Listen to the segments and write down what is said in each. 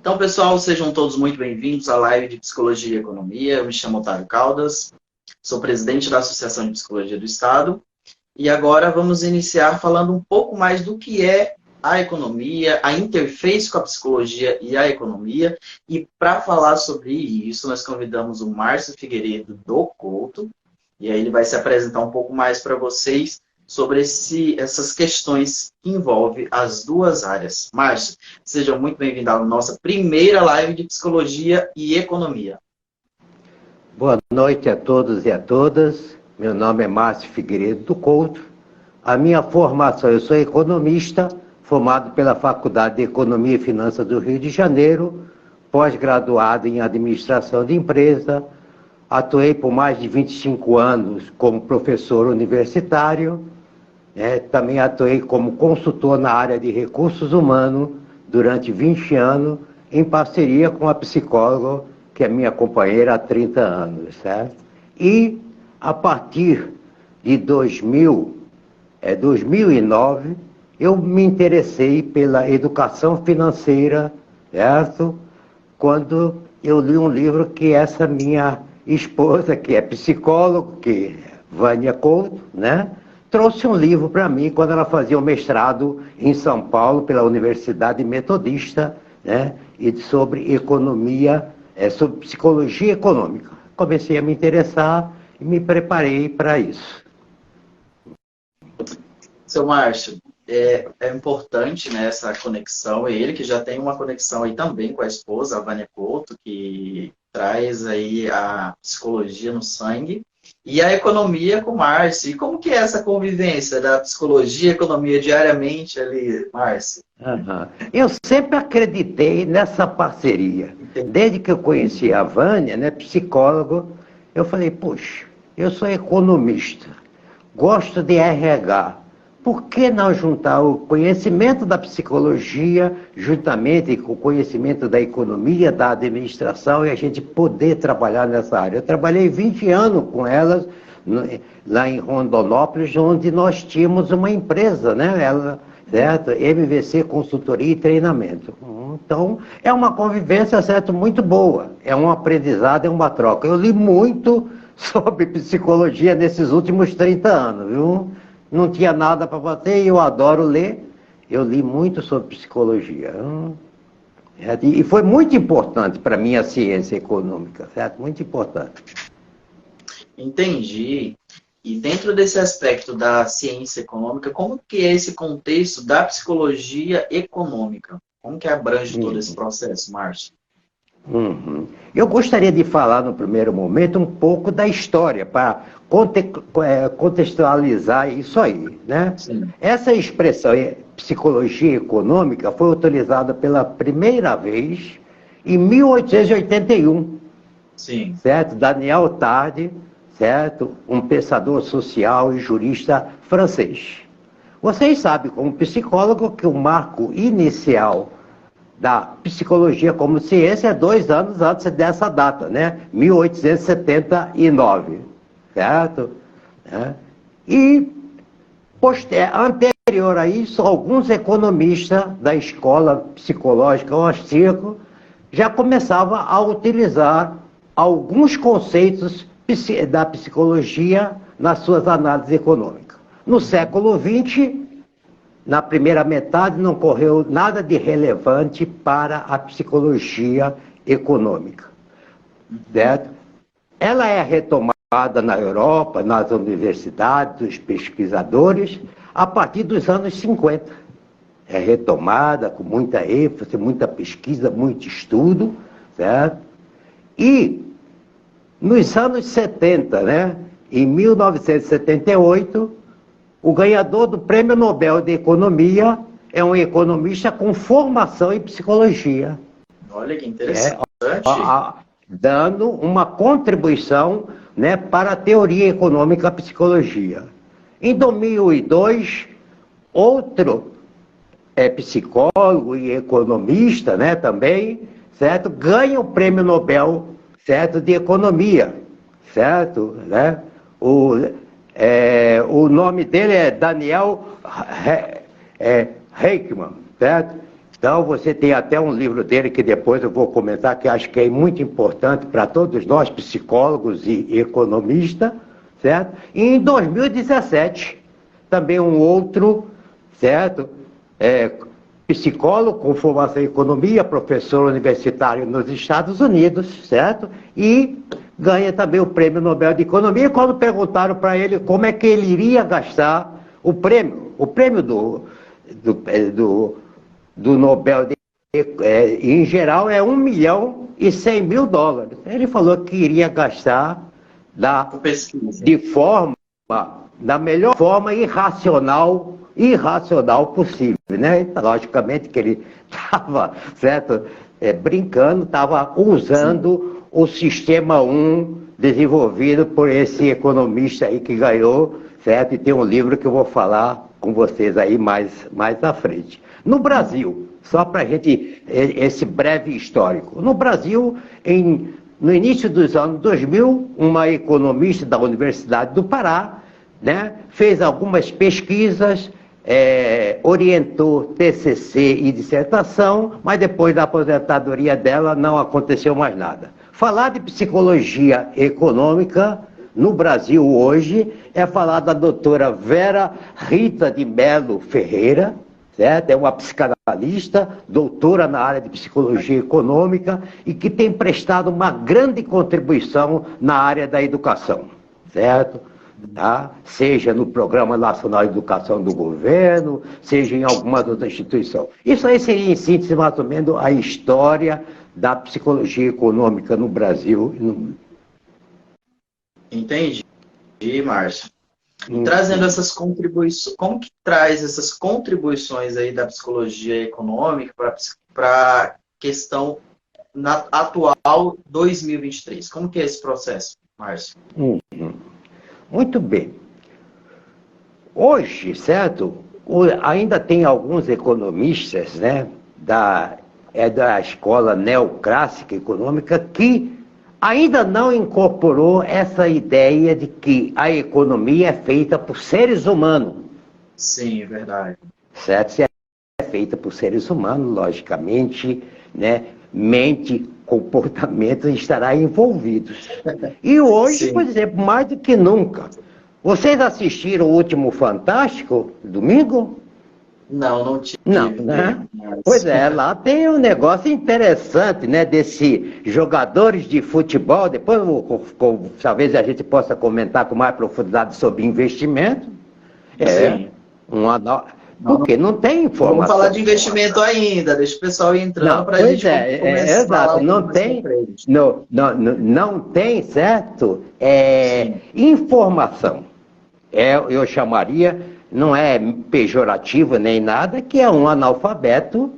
Então, pessoal, sejam todos muito bem-vindos à live de Psicologia e Economia. Eu me chamo Otávio Caldas, sou presidente da Associação de Psicologia do Estado. E agora vamos iniciar falando um pouco mais do que é a economia, a interface com a psicologia e a economia. E para falar sobre isso, nós convidamos o Márcio Figueiredo do Couto. E aí ele vai se apresentar um pouco mais para vocês sobre essas questões que envolvem as duas áreas. Márcio, seja muito bem-vindo à nossa primeira live de Psicologia e Economia. Boa noite a todos e a todas. Meu nome é Márcio Figueiredo do Couto. A minha formação, eu sou economista, formado pela Faculdade de Economia e Finanças do Rio de Janeiro, pós-graduado em Administração de Empresa. Atuei por mais de 25 anos como professor universitário. Também atuei como consultor na área de recursos humanos durante 20 anos, em parceria com a psicóloga, que é minha companheira há 30 anos, certo? E, a partir de 2009, eu me interessei pela educação financeira, certo? Quando eu li um livro que essa minha esposa, que é psicóloga, que é Vânia Couto, né? Trouxe um livro para mim quando ela fazia o mestrado em São Paulo pela Universidade Metodista, né? E sobre economia, sobre psicologia econômica. Comecei a me interessar e me preparei para isso. Seu Márcio, é importante, né, essa conexão. Ele que já tem uma conexão aí também com a esposa, a Vânia Couto, que traz aí a psicologia no sangue. E a economia com o Márcio. E como que é essa convivência da psicologia e economia diariamente ali, Márcio? Eu sempre acreditei nessa parceria. Desde que eu conheci a Vânia, né, psicólogo, eu falei, puxa, eu sou economista, gosto de RH. Por que não juntar o conhecimento da psicologia juntamente com o conhecimento da economia, da administração, e a gente poder trabalhar nessa área? Eu trabalhei 20 anos com elas lá em Rondonópolis, onde nós tínhamos uma empresa, né? Certo? MVC Consultoria e Treinamento. Então, é uma convivência, certo, muito boa. É um aprendizado, é uma troca. Eu li muito sobre psicologia nesses últimos 30 anos, viu? Não tinha nada para fazer e eu adoro ler. Eu li muito sobre psicologia. E foi muito importante para mim a ciência econômica, certo? Muito importante. Entendi. E dentro desse aspecto da ciência econômica, como que é esse contexto da psicologia econômica? Como que abrange todo esse processo, Márcio? Eu gostaria de falar no primeiro momento um pouco da história, para contextualizar isso aí, né? Sim. Essa expressão psicologia econômica foi utilizada pela primeira vez em 1881. Sim. Certo? Daniel Tarde, certo? Um pensador social e jurista francês. Vocês sabem, como psicólogo, que o marco inicial da psicologia como ciência é 2 anos antes dessa data, né? 1879, certo? E anterior a isso, alguns economistas da escola psicológica austríaca já começavam a utilizar alguns conceitos da psicologia nas suas análises econômicas. No século XX, na primeira metade, não ocorreu nada de relevante para a psicologia econômica, certo? Ela é retomada na Europa, nas universidades, dos pesquisadores, a partir dos anos 50. É retomada com muita ênfase, muita pesquisa, muito estudo, certo? E nos anos 70, né, em 1978, o ganhador do Prêmio Nobel de Economia é um economista com formação em psicologia. Olha que interessante. Dando uma contribuição, né, para a teoria econômica, a psicologia. Em 2002, outro psicólogo e economista, né, também, certo, ganha o Prêmio Nobel, certo, de Economia, certo, né? O nome dele é Daniel Heyekman, certo? Então, você tem até um livro dele que depois eu vou comentar, que acho que é muito importante para todos nós, psicólogos e economistas, certo? E em 2017, também um outro, certo? Psicólogo com formação em economia, professor universitário nos Estados Unidos, certo? E ganha também o Prêmio Nobel de Economia. Quando perguntaram para ele como é que ele iria gastar o prêmio do Nobel em geral é $1.100.000. Ele falou que iria gastar da melhor forma irracional possível, né? Logicamente que ele estava, certo, brincando, estava usando o sistema 1 desenvolvido por esse economista aí que ganhou, certo? E tem um livro que eu vou falar com vocês aí mais à frente. No Brasil, só para a gente, esse breve histórico. No Brasil, no início dos anos 2000, uma economista da Universidade do Pará, né, fez algumas pesquisas, orientou TCC e dissertação, mas depois da aposentadoria dela não aconteceu mais nada. Falar de psicologia econômica no Brasil hoje é falar da doutora Vera Rita de Mello Ferreira, certo? É uma psicanalista, doutora na área de psicologia econômica e que tem prestado uma grande contribuição na área da educação, certo? Tá? Seja no Programa Nacional de Educação do Governo, seja em alguma outra instituição. Isso aí seria, em síntese, mais ou menos a história da psicologia econômica no Brasil e no mundo. Entendi, Márcio. E trazendo essas contribuições, como que traz essas contribuições aí da psicologia econômica para a questão atual 2023? Como que é esse processo, Márcio? Muito bem. Hoje, certo, ainda tem alguns economistas, né, da escola neoclássica econômica que ainda não incorporou essa ideia de que a economia é feita por seres humanos. Sim, é verdade. Certo? Se é feita por seres humanos, logicamente, né, mente, comportamento estará envolvidos. E hoje, por exemplo, mais do que nunca. Vocês assistiram o último Fantástico, domingo? Não tive. Não, né? Pois é, lá tem um negócio interessante, né? Desses jogadores de futebol. Depois, talvez a gente possa comentar com mais profundidade sobre investimento. Porque não tem informação. Vamos falar de investimento ainda, deixa o pessoal ir entrando para a gente começar a falar. Não tem, certo? Informação. Eu chamaria, não é pejorativo nem nada, que é um analfabeto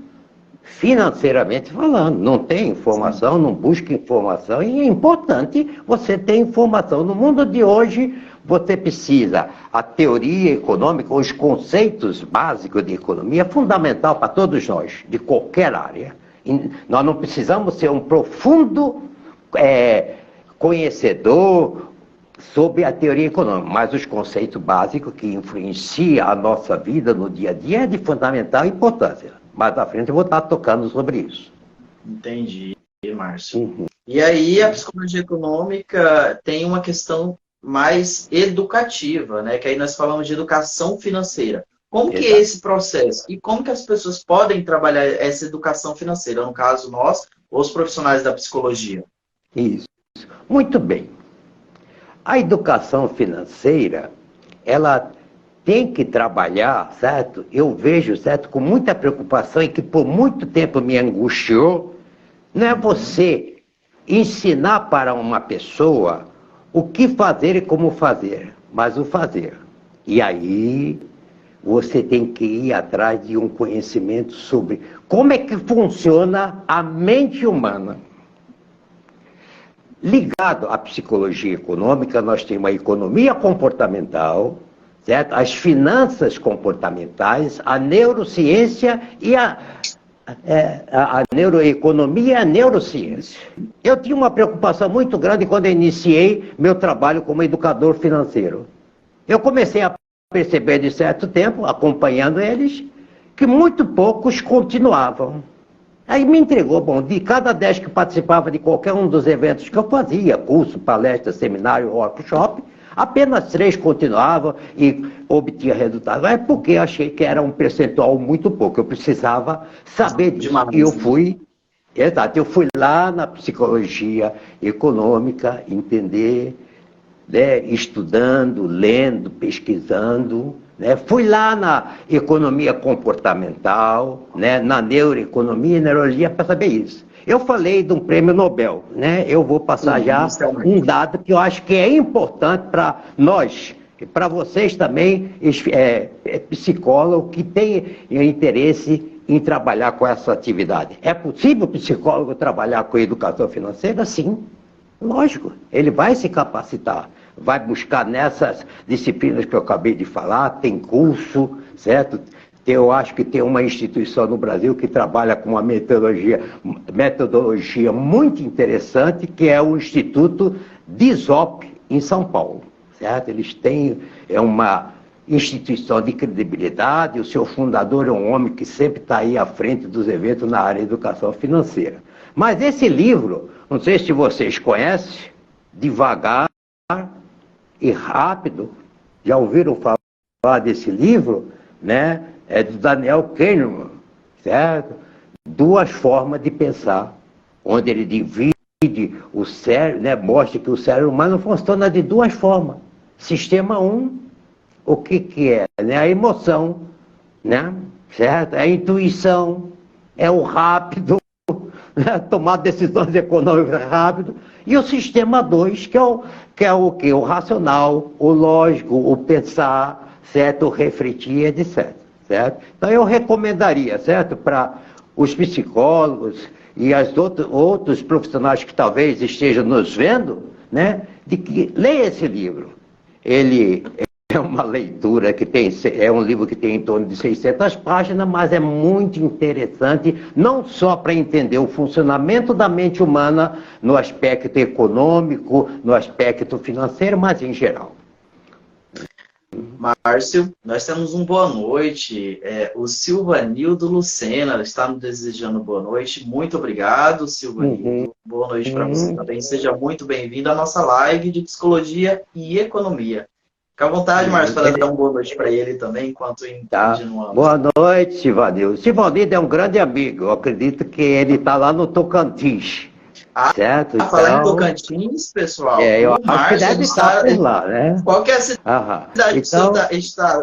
financeiramente falando. Não tem informação, não busca informação, e é importante você ter informação. No mundo de hoje, você precisa, a teoria econômica, os conceitos básicos de economia, é fundamental para todos nós, de qualquer área. E nós não precisamos ser um profundo conhecedor sobre a teoria econômica, mas os conceitos básicos que influenciam a nossa vida no dia a dia é de fundamental importância. Mais à frente eu vou estar tocando sobre isso. Entendi, Márcio. E aí a psicologia econômica tem uma questão mais educativa, né? Que aí nós falamos de educação financeira. Como que é esse processo? E como que as pessoas podem trabalhar essa educação financeira? No caso, nós, os profissionais da psicologia. Isso. Muito bem. A educação financeira, ela tem que trabalhar, certo? Eu vejo, certo, com muita preocupação e que por muito tempo me angustiou, não é você ensinar para uma pessoa o que fazer e como fazer, mas o fazer. E aí você tem que ir atrás de um conhecimento sobre como é que funciona a mente humana. Ligado à psicologia econômica, nós temos a economia comportamental, certo? As finanças comportamentais, a neurociência e a neuroeconomia e a neurociência. Eu tinha uma preocupação muito grande quando eu iniciei meu trabalho como educador financeiro. Eu comecei a perceber de certo tempo, acompanhando eles, que muito poucos continuavam. Aí me entregou, bom, de cada 10 que participavam de qualquer um dos eventos que eu fazia, curso, palestra, seminário, workshop, apenas 3 continuavam e obtinha resultados. É porque achei que era um percentual muito pouco, eu precisava saber disso. E eu fui, exato, eu fui lá na psicologia econômica, entender, né, estudando, lendo, pesquisando, né, fui lá na economia comportamental, né, na neuroeconomia e neurologia para saber isso. Eu falei de um prêmio Nobel, né, eu vou passar já um dado que eu acho que é importante para nós, e para vocês também, psicólogo que tem interesse em trabalhar com essa atividade. É possível o psicólogo trabalhar com educação financeira? Sim, lógico, ele vai se capacitar. Vai buscar nessas disciplinas que eu acabei de falar, tem curso, certo? Eu acho que tem uma instituição no Brasil que trabalha com uma metodologia muito interessante, que é o Instituto DISOP, em São Paulo, certo? Eles têm uma instituição de credibilidade, o seu fundador é um homem que sempre está aí à frente dos eventos na área de educação financeira. Mas esse livro, não sei se vocês conhecem, Devagar e Rápido, já ouviram falar desse livro, né? É do Daniel Kahneman, certo? 2 formas de pensar, onde ele divide o cérebro, né? Mostra que o cérebro humano funciona de 2 formas. Sistema 1, o que é? Né? A emoção, né? Certo? A intuição, é o rápido, né? Tomar decisões econômicas rápido. E o sistema 2, que é o quê? O racional, o lógico, o pensar, certo? O refletir, etc. Certo? Então eu recomendaria, certo? Para os psicólogos e as outros profissionais que talvez estejam nos vendo, né? De que leia esse livro. Ele é uma leitura que é um livro que tem em torno de 600 páginas, mas é muito interessante, não só para entender o funcionamento da mente humana no aspecto econômico, no aspecto financeiro, mas em geral. Márcio, nós temos um boa noite. O Silvanildo Lucena está nos desejando boa noite. Muito obrigado, Silvanildo. Boa noite para você também. Seja muito bem-vindo à nossa live de Psicologia e Economia. Fica à vontade, Márcio, para dar uma boa noite para ele também, enquanto entende no âmbito. Boa noite, Silvanildo. Silvanildo é um grande amigo. Eu acredito que ele está lá no Tocantins. Certo? Falar em Tocantins, pessoal. Eu acho que deve estar por lá, né? Qual que é a cidade que o senhor está,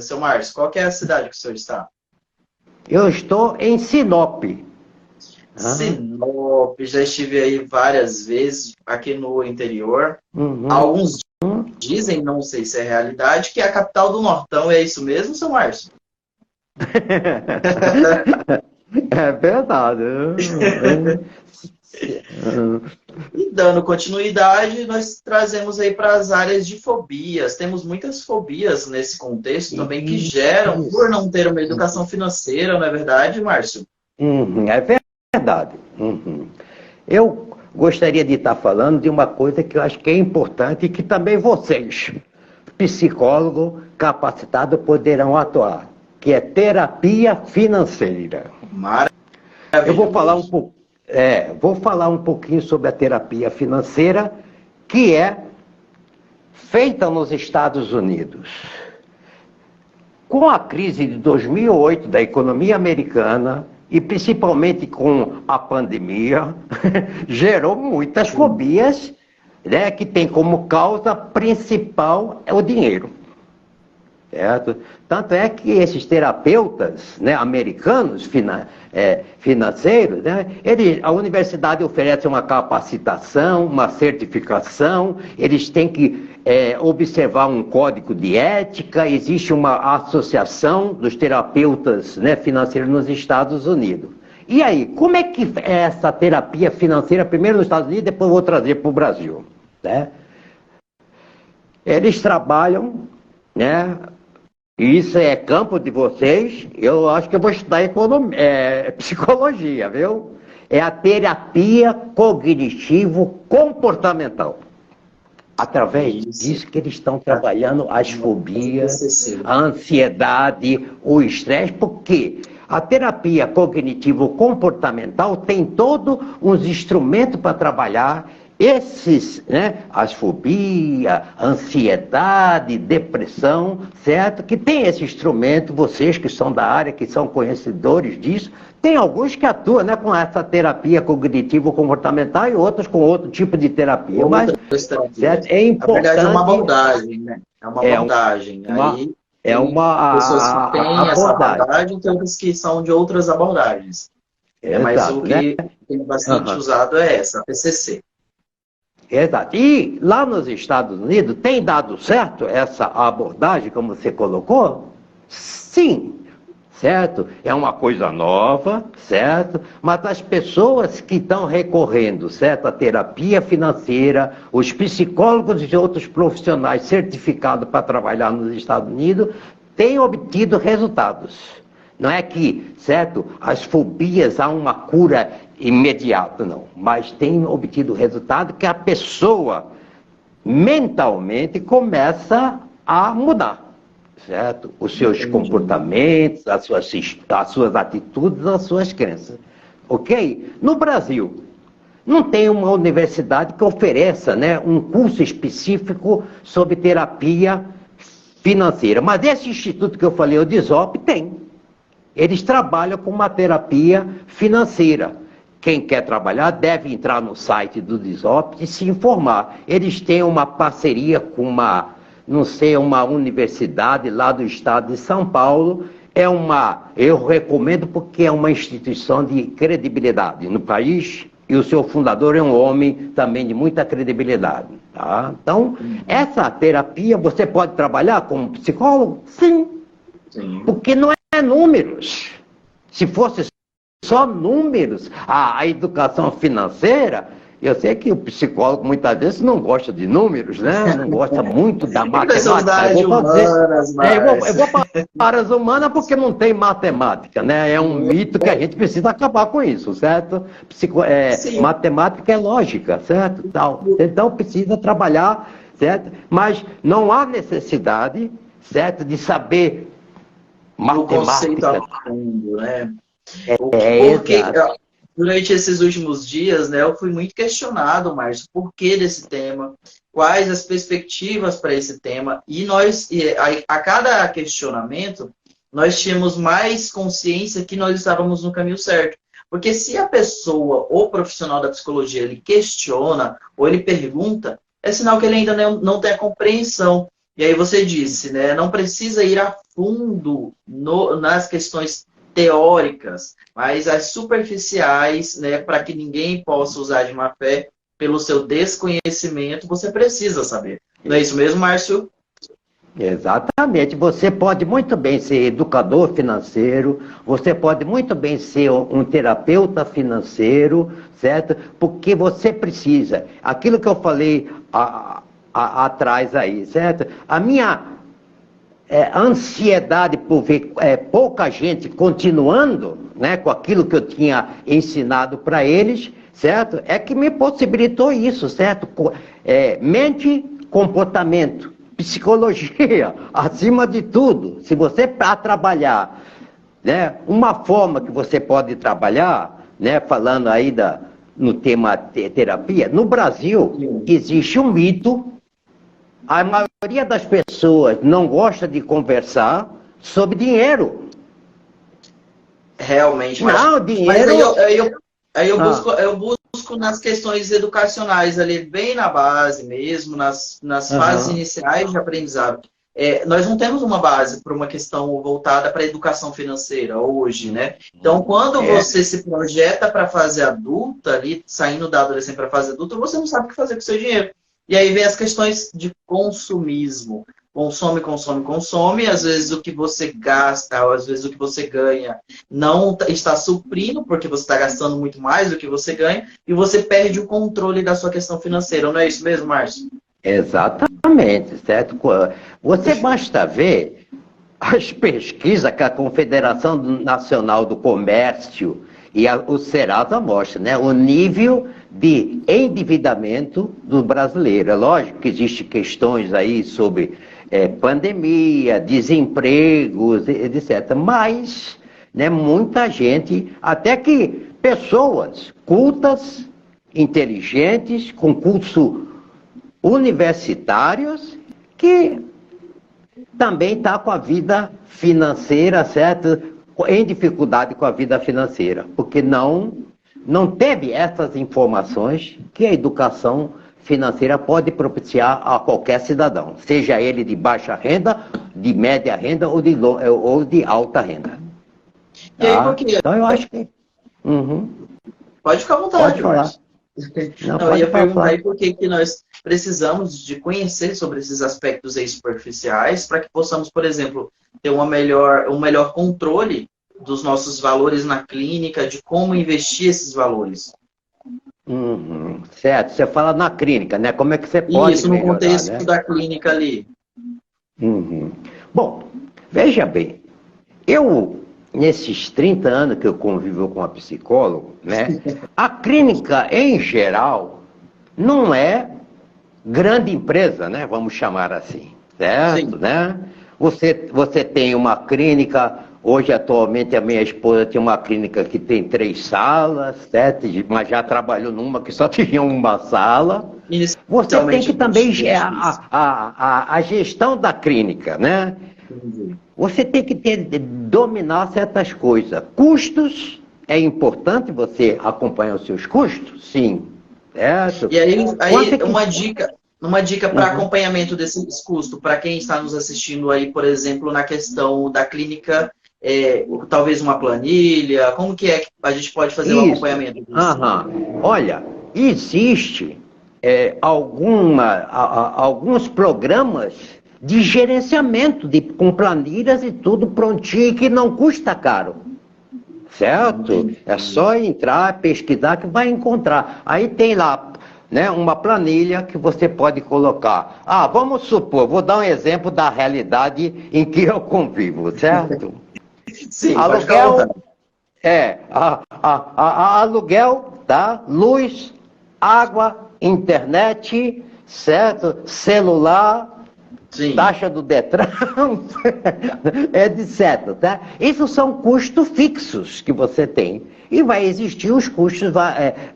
seu Márcio? Qual que é a cidade que o senhor está? Eu estou em Sinop. Sinop, já estive aí várias vezes, aqui no interior. Alguns dizem, não sei se é realidade, que é a capital do Nortão. É isso mesmo, seu Márcio? É verdade. E dando continuidade, nós trazemos aí para as áreas de fobias. Temos muitas fobias nesse contexto também que geram por não ter uma educação financeira, não é verdade, Márcio? É verdade. Eu gostaria de estar falando de uma coisa que eu acho que é importante e que também vocês, psicólogos capacitados, poderão atuar, que é terapia financeira. Maravilha. Eu vou falar um pouquinho sobre a terapia financeira, que é feita nos Estados Unidos. Com a crise de 2008 da economia americana, e principalmente com a pandemia, gerou muitas fobias, né, que tem como causa principal o dinheiro. Certo? Tanto é que esses terapeutas, né, americanos financeiros, né, a universidade oferece uma capacitação, uma certificação, eles têm que observar um código de ética, existe uma associação dos terapeutas, né, financeiros nos Estados Unidos. E aí, como é que é essa terapia financeira, primeiro nos Estados Unidos, depois eu vou trazer para o Brasil, né? Eles trabalham, né? Isso é campo de vocês, eu acho que eu vou estudar psicologia, viu? É a terapia cognitivo-comportamental. através disso que eles estão trabalhando as fobias, TCC. a ansiedade, o estresse, porque a terapia cognitivo-comportamental tem todos uns instrumentos para trabalhar esses, né, as fobias, ansiedade, depressão, certo? Que tem esse instrumento, vocês que são da área, que são conhecedores disso, tem alguns que atuam, né, com essa terapia cognitivo-comportamental e outros com outro tipo de terapia. Mas, certo? É importante. Na verdade, é uma abordagem, né? É uma abordagem. Aí é uma pessoas que têm essa abordagem. abordagem, tem outras que são de outras abordagens. Mas Exato, o que né? tem bastante usado é essa, a TCC. Exato. E lá nos Estados Unidos, tem dado certo essa abordagem, como você colocou? Sim, certo? É uma coisa nova, certo? Mas as pessoas que estão recorrendo, certo? A terapia financeira, os psicólogos e outros profissionais certificados para trabalhar nos Estados Unidos, têm obtido resultados. Não é que, certo, as fobias há uma cura imediata, não. Mas tem obtido resultado que a pessoa mentalmente começa a mudar, certo? Os seus comportamentos, as suas atitudes, as suas crenças. Ok? No Brasil, não tem uma universidade que ofereça, né, um curso específico sobre terapia financeira. Mas esse instituto que eu falei, o DISOP, tem. Eles trabalham com uma terapia financeira. Quem quer trabalhar deve entrar no site do DISOP e se informar. Eles têm uma parceria com uma universidade lá do estado de São Paulo. Eu recomendo porque é uma instituição de credibilidade no país e o seu fundador é um homem também de muita credibilidade. Tá? Então, essa terapia você pode trabalhar como psicólogo? Sim. Porque não é números. Se fosse só números, a educação financeira, eu sei que o psicólogo muitas vezes não gosta de números, né? Não gosta muito da matemática. Eu vou para as humanas porque não tem matemática, né? É um mito que a gente precisa acabar com isso, certo? Matemática é lógica, certo? Então precisa trabalhar, certo? Mas não há necessidade, certo, de saber matemática. Fundo, né? Porque durante esses últimos dias, né, eu fui muito questionado, Márcio, por que desse tema, quais as perspectivas para esse tema, e a cada questionamento, nós tínhamos mais consciência que nós estávamos no caminho certo. Porque se a pessoa, ou profissional da psicologia, ele questiona, ou ele pergunta, é sinal que ele ainda não tem a compreensão. E aí você disse, né, não precisa ir a fundo nas questões teóricas, mas as superficiais, né, para que ninguém possa usar de má fé pelo seu desconhecimento, você precisa saber. Não é isso mesmo, Márcio? Exatamente. Você pode muito bem ser educador financeiro, você pode muito bem ser um terapeuta financeiro, certo? Porque você precisa. Aquilo que eu falei atrás aí, certo? A minha ansiedade por ver pouca gente continuando, né, com aquilo que eu tinha ensinado para eles, certo? É que me possibilitou isso, certo? Mente, comportamento, psicologia, acima de tudo. Se você para trabalhar, né, uma forma que você pode trabalhar, né, falando aí no tema terapia, no Brasil existe um mito. A maioria das pessoas não gosta de conversar sobre dinheiro. Realmente, mas, não, dinheiro... Aí eu busco nas questões educacionais ali, bem na base mesmo, nas fases iniciais de aprendizado. Nós não temos uma base para uma questão voltada para a educação financeira hoje, né? Então, quando você se projeta para a fase adulta, ali, saindo da adolescência para a fase adulta, você não sabe o que fazer com o seu dinheiro. E aí vem as questões de consumismo. Consome, consome, consome. Às vezes o que você gasta, às vezes o que você ganha não está suprindo, porque você está gastando muito mais do que você ganha, e você perde o controle da sua questão financeira. Não é isso mesmo, Márcio? Exatamente, certo? Você basta ver as pesquisas que a Confederação Nacional do Comércio E o Serasa mostra, né, o nível de endividamento do brasileiro. É lógico que existem questões aí sobre pandemia, desempregos, etc. Mas, né, muita gente, até que pessoas cultas, inteligentes, com cursos universitários, que também está com a vida financeira, certo? Em dificuldade com a vida financeira, porque não teve essas informações que a educação financeira pode propiciar a qualquer cidadão, seja ele de baixa renda, de média renda ou de alta renda. E aí, por quê? Então eu acho que... Pode ficar à vontade, Pode falar. Não, eu ia perguntar aí por que nós precisamos de conhecer sobre esses aspectos aí superficiais para que possamos, por exemplo, ter um melhor controle dos nossos valores na clínica, de como investir esses valores. Certo, você fala na clínica, né? Como é que você pode Isso, no melhorar, contexto, né, da clínica ali. Bom, veja bem, nesses 30 anos que eu convivo com a psicóloga, né, a clínica, em geral, não é grande empresa, né, vamos chamar assim, certo? Sim. Né? Você tem uma clínica, hoje atualmente a minha esposa tem uma clínica que tem 3 salas, certo? Mas já trabalhou numa que só tinha uma sala. Você tem que também a gestão da clínica, né? Você tem que dominar certas coisas. Custos, é importante você acompanhar os seus custos? Sim. Certo? E aí uma dica para acompanhamento desses custos, para quem está nos assistindo aí, por exemplo, na questão da clínica, talvez uma planilha, como que a gente pode fazer o acompanhamento disso? Olha, existe alguns programas de gerenciamento, com planilhas e tudo prontinho, que não custa caro, certo? É só entrar, pesquisar, que vai encontrar. Aí tem lá, né, uma planilha que você pode colocar. Vamos supor, vou dar um exemplo da realidade em que eu convivo, certo? Sim, aluguel, aluguel, tá? Luz, água, internet, certo? Celular, sim, taxa do Detran, etc. Tá? Isso são custos fixos que você tem. E vai existir os custos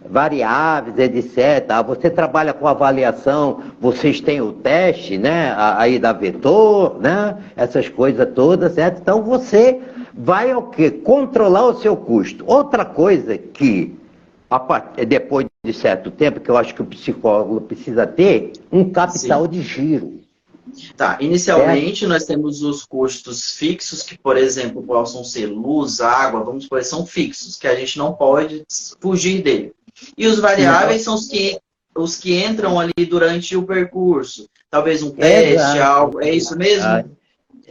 variáveis, etc. Você trabalha com avaliação, vocês têm o teste, né? Aí da Vetor, né? Essas coisas todas, certo? Então você vai o quê? Controlar o seu custo. Outra coisa que, depois de certo tempo, que eu acho que o psicólogo precisa ter, um capital, sim, de giro. Tá, inicialmente nós temos os custos fixos, que, por exemplo, possam ser luz, água, vamos supor, são fixos, que a gente não pode fugir dele. E os variáveis são os que entram ali durante o percurso. Talvez um teste, algo, é isso mesmo?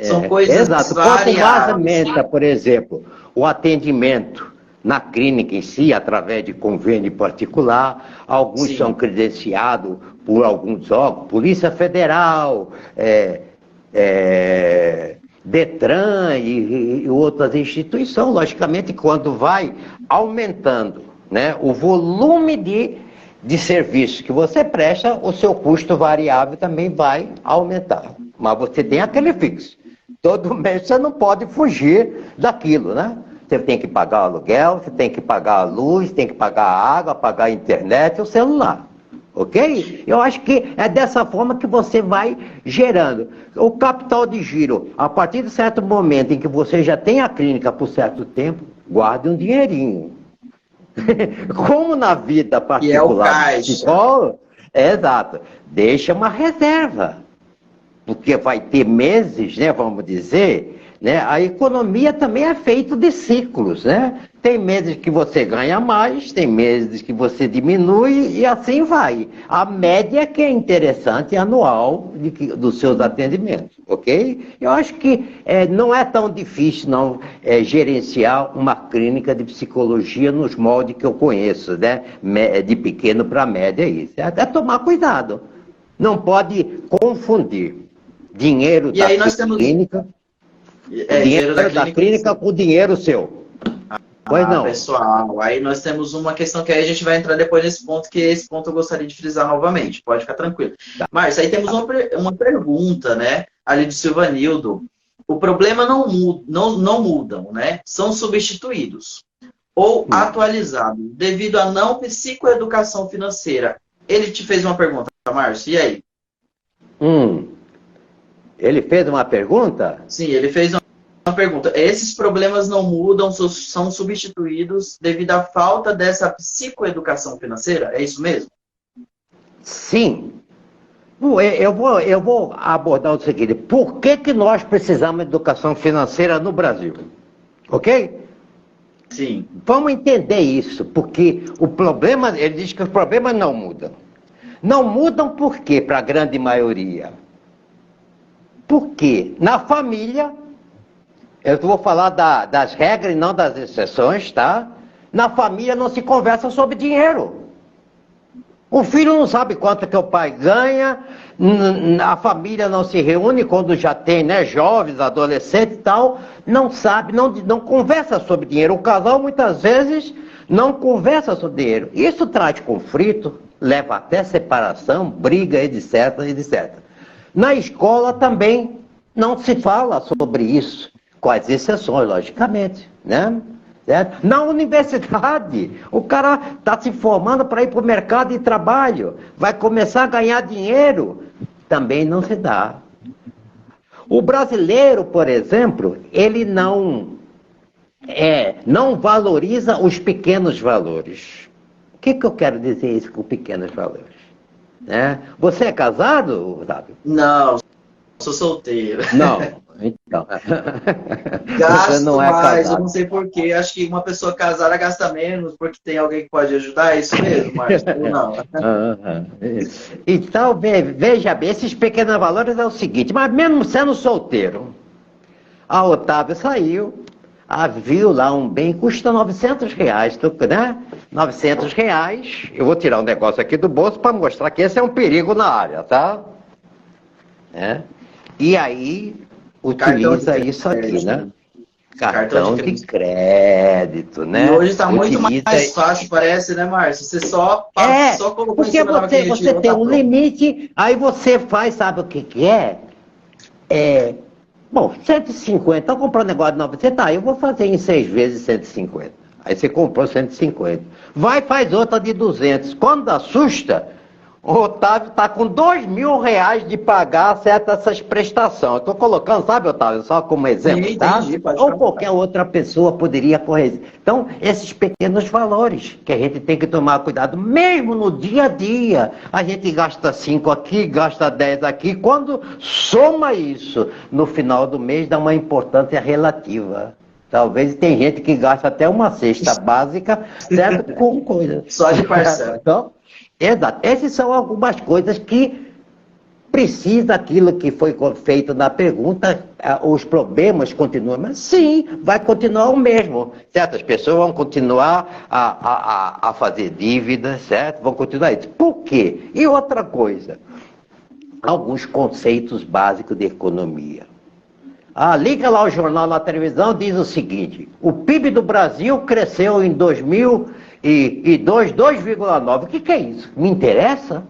São coisas variáveis. Quanto mais aumenta, por exemplo, o atendimento na clínica em si, através de convênio particular, alguns, sim, são credenciados por alguns órgãos, Polícia Federal, Detran e outras instituições. Logicamente, quando vai aumentando, né, o volume de serviço que você presta, o seu custo variável também vai aumentar. Mas você tem aquele fixo. Todo mês você não pode fugir daquilo, né? Você tem que pagar o aluguel, você tem que pagar a luz, tem que pagar a água, pagar a internet e o celular. Ok? Eu acho que é dessa forma que você vai gerando. O capital de giro, a partir de certo momento em que você já tem a clínica por certo tempo, guarde um dinheirinho. Como na vida particular do psicólogo, exato, deixa uma reserva. Porque vai ter meses, né, vamos dizer, né, a economia também é feita de ciclos, né? Tem meses que você ganha mais, tem meses que você diminui e assim vai. A média que é interessante anual dos seus atendimentos, ok? Eu acho que não é tão difícil não gerenciar uma clínica de psicologia nos moldes que eu conheço, né? De pequeno para média, isso. É tomar cuidado. Não pode confundir dinheiro da clínica, dinheiro da clínica com o dinheiro seu. Pois não. Pessoal, aí nós temos uma questão que aí a gente vai entrar depois nesse ponto, que esse ponto eu gostaria de frisar novamente, pode ficar tranquilo. Tá. Mas aí temos uma pergunta, né, ali do Silvanildo. O problema não mudam, né? São substituídos ou atualizados devido à não psicoeducação financeira. Ele te fez uma pergunta, Márcio, e aí? Ele fez uma pergunta? Sim, ele fez uma pergunta. Esses problemas não mudam, são substituídos devido à falta dessa psicoeducação financeira? É isso mesmo? Sim. Eu vou abordar o seguinte. Por que nós precisamos de educação financeira no Brasil? Ok? Sim. Vamos entender isso, porque o problema, ele diz que os problemas não mudam. Não mudam por quê, para a grande maioria? Porque na família, eu vou falar das regras e não das exceções, tá? Na família não se conversa sobre dinheiro. O filho não sabe quanto que o pai ganha, a família não se reúne quando já tem, né, jovens, adolescentes e tal, não sabe, não conversa sobre dinheiro. O casal muitas vezes não conversa sobre dinheiro. Isso traz conflito, leva até separação, briga, etc, etc. Na escola também não se fala sobre isso, com as exceções, logicamente, né? Certo? Na universidade, o cara está se formando para ir para o mercado de trabalho, vai começar a ganhar dinheiro, também não se dá. O brasileiro, por exemplo, ele não valoriza os pequenos valores. O que eu quero dizer isso com pequenos valores? Né? Você é casado, Otávio? Não, sou solteiro. Não, então. Gasto você não é mais, casado. eu não sei porquê. Acho que uma pessoa casada gasta menos porque tem alguém que pode ajudar. É isso mesmo, Márcio? Ou não? Então, veja bem, esses pequenos valores é o seguinte, mas mesmo sendo solteiro, a Otávio saiu, viu lá um bem, custa R$900, né? R$900, eu vou tirar um negócio aqui do bolso para mostrar que esse é um perigo na área, tá? E aí, utiliza isso aqui, né? Cartão de crédito, né? E hoje está muito mais fácil, parece, né, Márcio? Você só colocou em cima da maquininha, você tem um limite, aí você faz, sabe o que é? Bom, 150, então comprou um negócio de 900, eu vou fazer em 6 vezes 150. Aí você comprou 150. Vai, faz outra de 200. Quando assusta, o Otávio está com R$2.000 de pagar certas essas prestações. Eu estou colocando, sabe, Otávio, só como exemplo, sim, tá? Entendi, Ou qualquer outra pessoa poderia correr. Então, esses pequenos valores que a gente tem que tomar cuidado, mesmo no dia a dia. A gente gasta 5 aqui, gasta 10 aqui. Quando soma isso, no final do mês dá uma importância relativa. Talvez tem gente que gasta até uma cesta básica, certo? Com coisa. Só de parcela. Então, exato. Essas são algumas coisas que precisa aquilo que foi feito na pergunta, os problemas continuam, mas sim, vai continuar o mesmo, certo? As pessoas vão continuar a fazer dívidas, certo? Vão continuar isso. Por quê? E outra coisa, alguns conceitos básicos de economia. Liga lá o jornal na televisão, diz o seguinte, o PIB do Brasil cresceu em 2002, 2,9. O que é isso? Me interessa?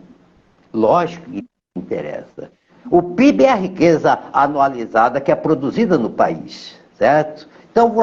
Lógico que interessa. O PIB é a riqueza anualizada que é produzida no país, certo? Então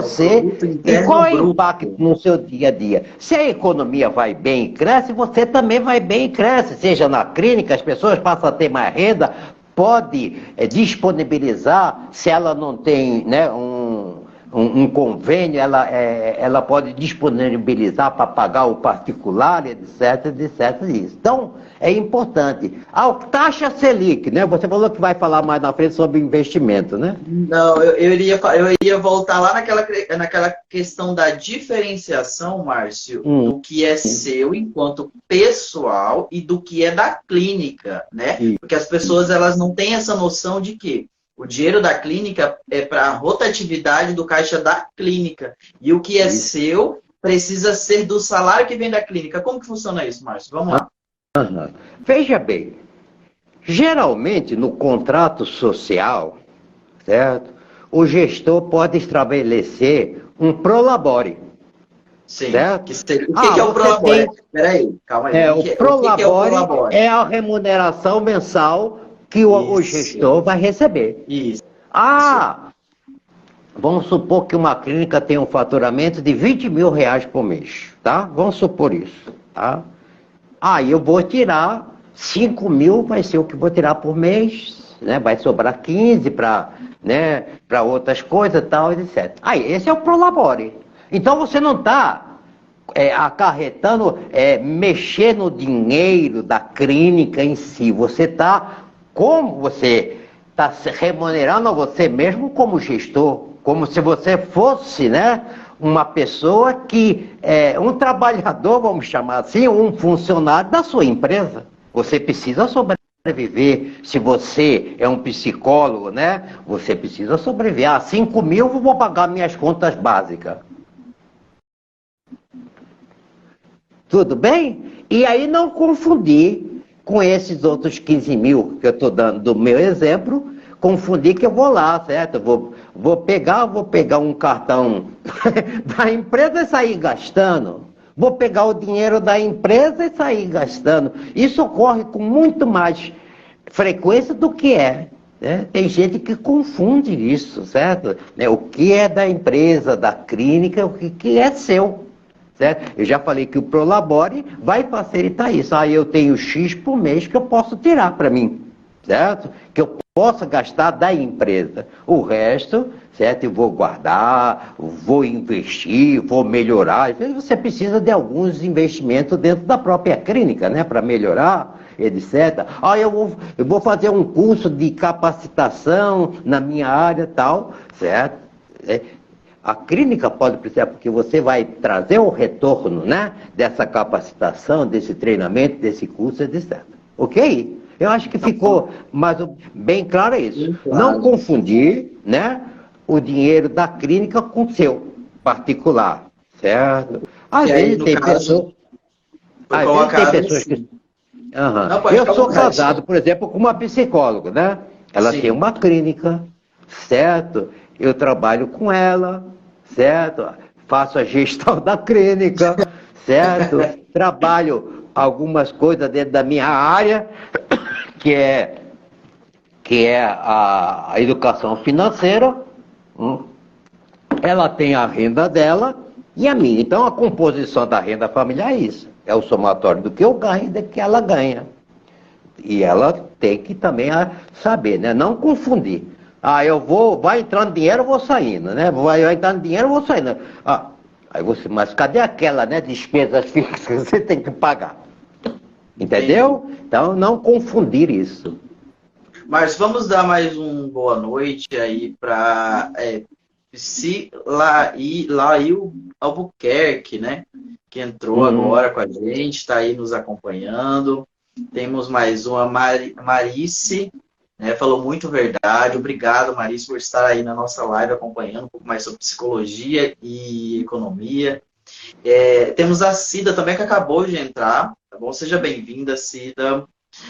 e qual é o impacto no seu dia a dia? Se a economia vai bem e cresce, você também vai bem e cresce. Seja na clínica, as pessoas passam a ter mais renda, pode disponibilizar, se ela não tem, né, um convênio, ela pode disponibilizar para pagar o particular, etc, etc. Isso. Então, é importante. A taxa Selic, né? Você falou que vai falar mais na frente sobre investimento, né? Não, eu iria voltar lá naquela questão da diferenciação, Márcio, do que é seu enquanto pessoal e do que é da clínica, né? Porque as pessoas elas não têm essa noção de que o dinheiro da clínica é para a rotatividade do caixa da clínica. E o que é seu precisa ser do salário que vem da clínica. Como que funciona isso, Márcio? Vamos lá. Veja bem, geralmente no contrato social, certo? O gestor pode estabelecer um prolabore. Sim. Certo? O que é o Prolabore? Peraí, calma aí. O Prolabore é a remuneração mensal que o gestor vai receber. Isso. Vamos supor que uma clínica tem um faturamento de 20 mil reais por mês, tá? Vamos supor isso, tá? Aí eu vou tirar 5 mil, vai ser o que vou tirar por mês, né? Vai sobrar 15 para, né, para outras coisas e tal, etc. Aí, esse é o Prolabore. Então você não está acarretando, mexer no dinheiro da clínica em si. Você está, como você está se remunerando a você mesmo como gestor, como se você fosse, né, uma pessoa que um trabalhador, vamos chamar assim, um funcionário da sua empresa. Você precisa sobreviver. Se você é um psicólogo, né, você precisa sobreviver. 5 mil eu vou pagar minhas contas básicas. Tudo bem? E aí não confundir com esses outros 15 mil que eu estou dando do meu exemplo, confundir que eu vou lá, certo? Vou pegar um cartão da empresa e sair gastando. Vou pegar o dinheiro da empresa e sair gastando. Isso ocorre com muito mais frequência do que é. Né? Tem gente que confunde isso, certo? O que é da empresa, da clínica, o que é seu. Certo? Eu já falei que o Prolabore vai facilitar isso. Aí eu tenho X por mês que eu posso tirar para mim, certo? Que eu possa gastar da empresa. O resto, certo? Eu vou guardar, vou investir, vou melhorar. Às vezes você precisa de alguns investimentos dentro da própria clínica, né? Para melhorar, etc. Eu vou fazer um curso de capacitação na minha área tal, certo? A clínica pode precisar, porque você vai trazer o retorno, né, dessa capacitação, desse treinamento, desse curso, etc. Ok? Eu acho que ficou bem claro isso. Claro. Não confundir, né, o dinheiro da clínica com o seu particular, certo? Às vezes tem pessoas... Às vezes tem pessoas que... Eu sou casado, por exemplo, com uma psicóloga, né? Ela tem uma clínica, certo? Eu trabalho com ela, certo? Faço a gestão da clínica, certo? Trabalho algumas coisas dentro da minha área, que é a educação financeira. Ela tem a renda dela e a minha. Então a composição da renda familiar é isso. É o somatório do que eu ganho e do que ela ganha. E ela tem que também saber, né? Não confundir. Vai entrando dinheiro, eu vou saindo, né? Vai entrando dinheiro, eu vou saindo. Mas cadê aquela, né, despesas fixas que você tem que pagar? Entendeu? Então, não confundir isso. Mas vamos dar mais um boa noite aí para Lail Albuquerque, né? Que entrou agora com a gente, está aí nos acompanhando. Temos mais uma Marice, né, falou muito verdade. Obrigado, Marice, por estar aí na nossa live acompanhando um pouco mais sobre psicologia e economia. Temos a Cida também, que acabou de entrar. Tá bom? Seja bem-vinda, Cida.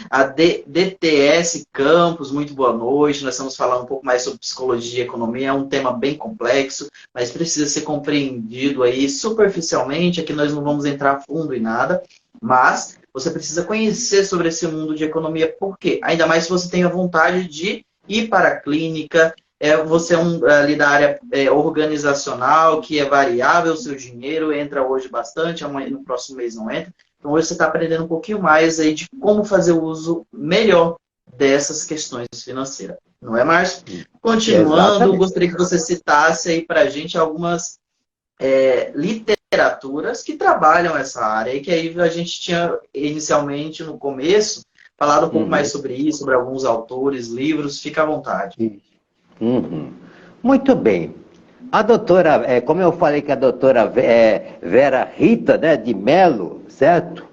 A DTS Campos, muito boa noite. Nós estamos falando um pouco mais sobre psicologia e economia. É um tema bem complexo, mas precisa ser compreendido aí superficialmente. Aqui nós não vamos entrar fundo em nada, mas você precisa conhecer sobre esse mundo de economia. Por quê? Ainda mais se você tem a vontade de ir para a clínica, você ali da área organizacional, que é variável, o seu dinheiro entra hoje bastante, amanhã, no próximo mês não entra. Então hoje você está aprendendo um pouquinho mais aí de como fazer o uso melhor dessas questões financeiras. Não é, Márcio? Continuando, gostaria que você citasse aí para a gente algumas literaturas que trabalham essa área, e que aí a gente tinha inicialmente, no começo, falado um pouco mais sobre isso, sobre alguns autores, livros. Fica à vontade. Muito bem. A doutora, como eu falei que a doutora Vera Rita, né, de Melo, certo?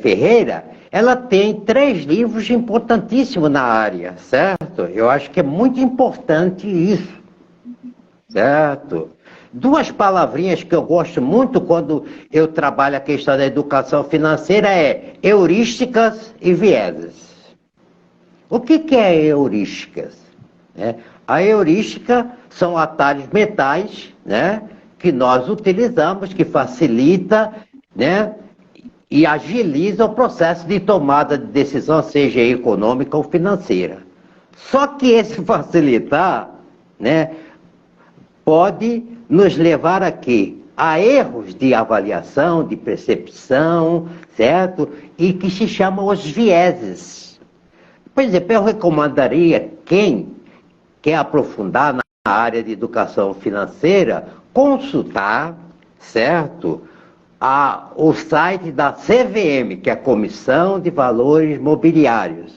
Ferreira, ela tem 3 livros importantíssimos na área, certo? Eu acho que é muito importante isso, certo? 2 palavrinhas que eu gosto muito quando eu trabalho a questão da educação financeira é heurísticas e vieses. O que é heurísticas? A heurística são atalhos mentais, né, que nós utilizamos, que facilita, né, e agiliza o processo de tomada de decisão, seja econômica ou financeira. Só que esse facilitar, né, pode nos levar a quê? A erros de avaliação, de percepção, certo? E que se chamam os vieses. Por exemplo, eu recomendaria quem quer aprofundar na área de educação financeira, consultar, certo? O site da CVM, que é a Comissão de Valores Mobiliários.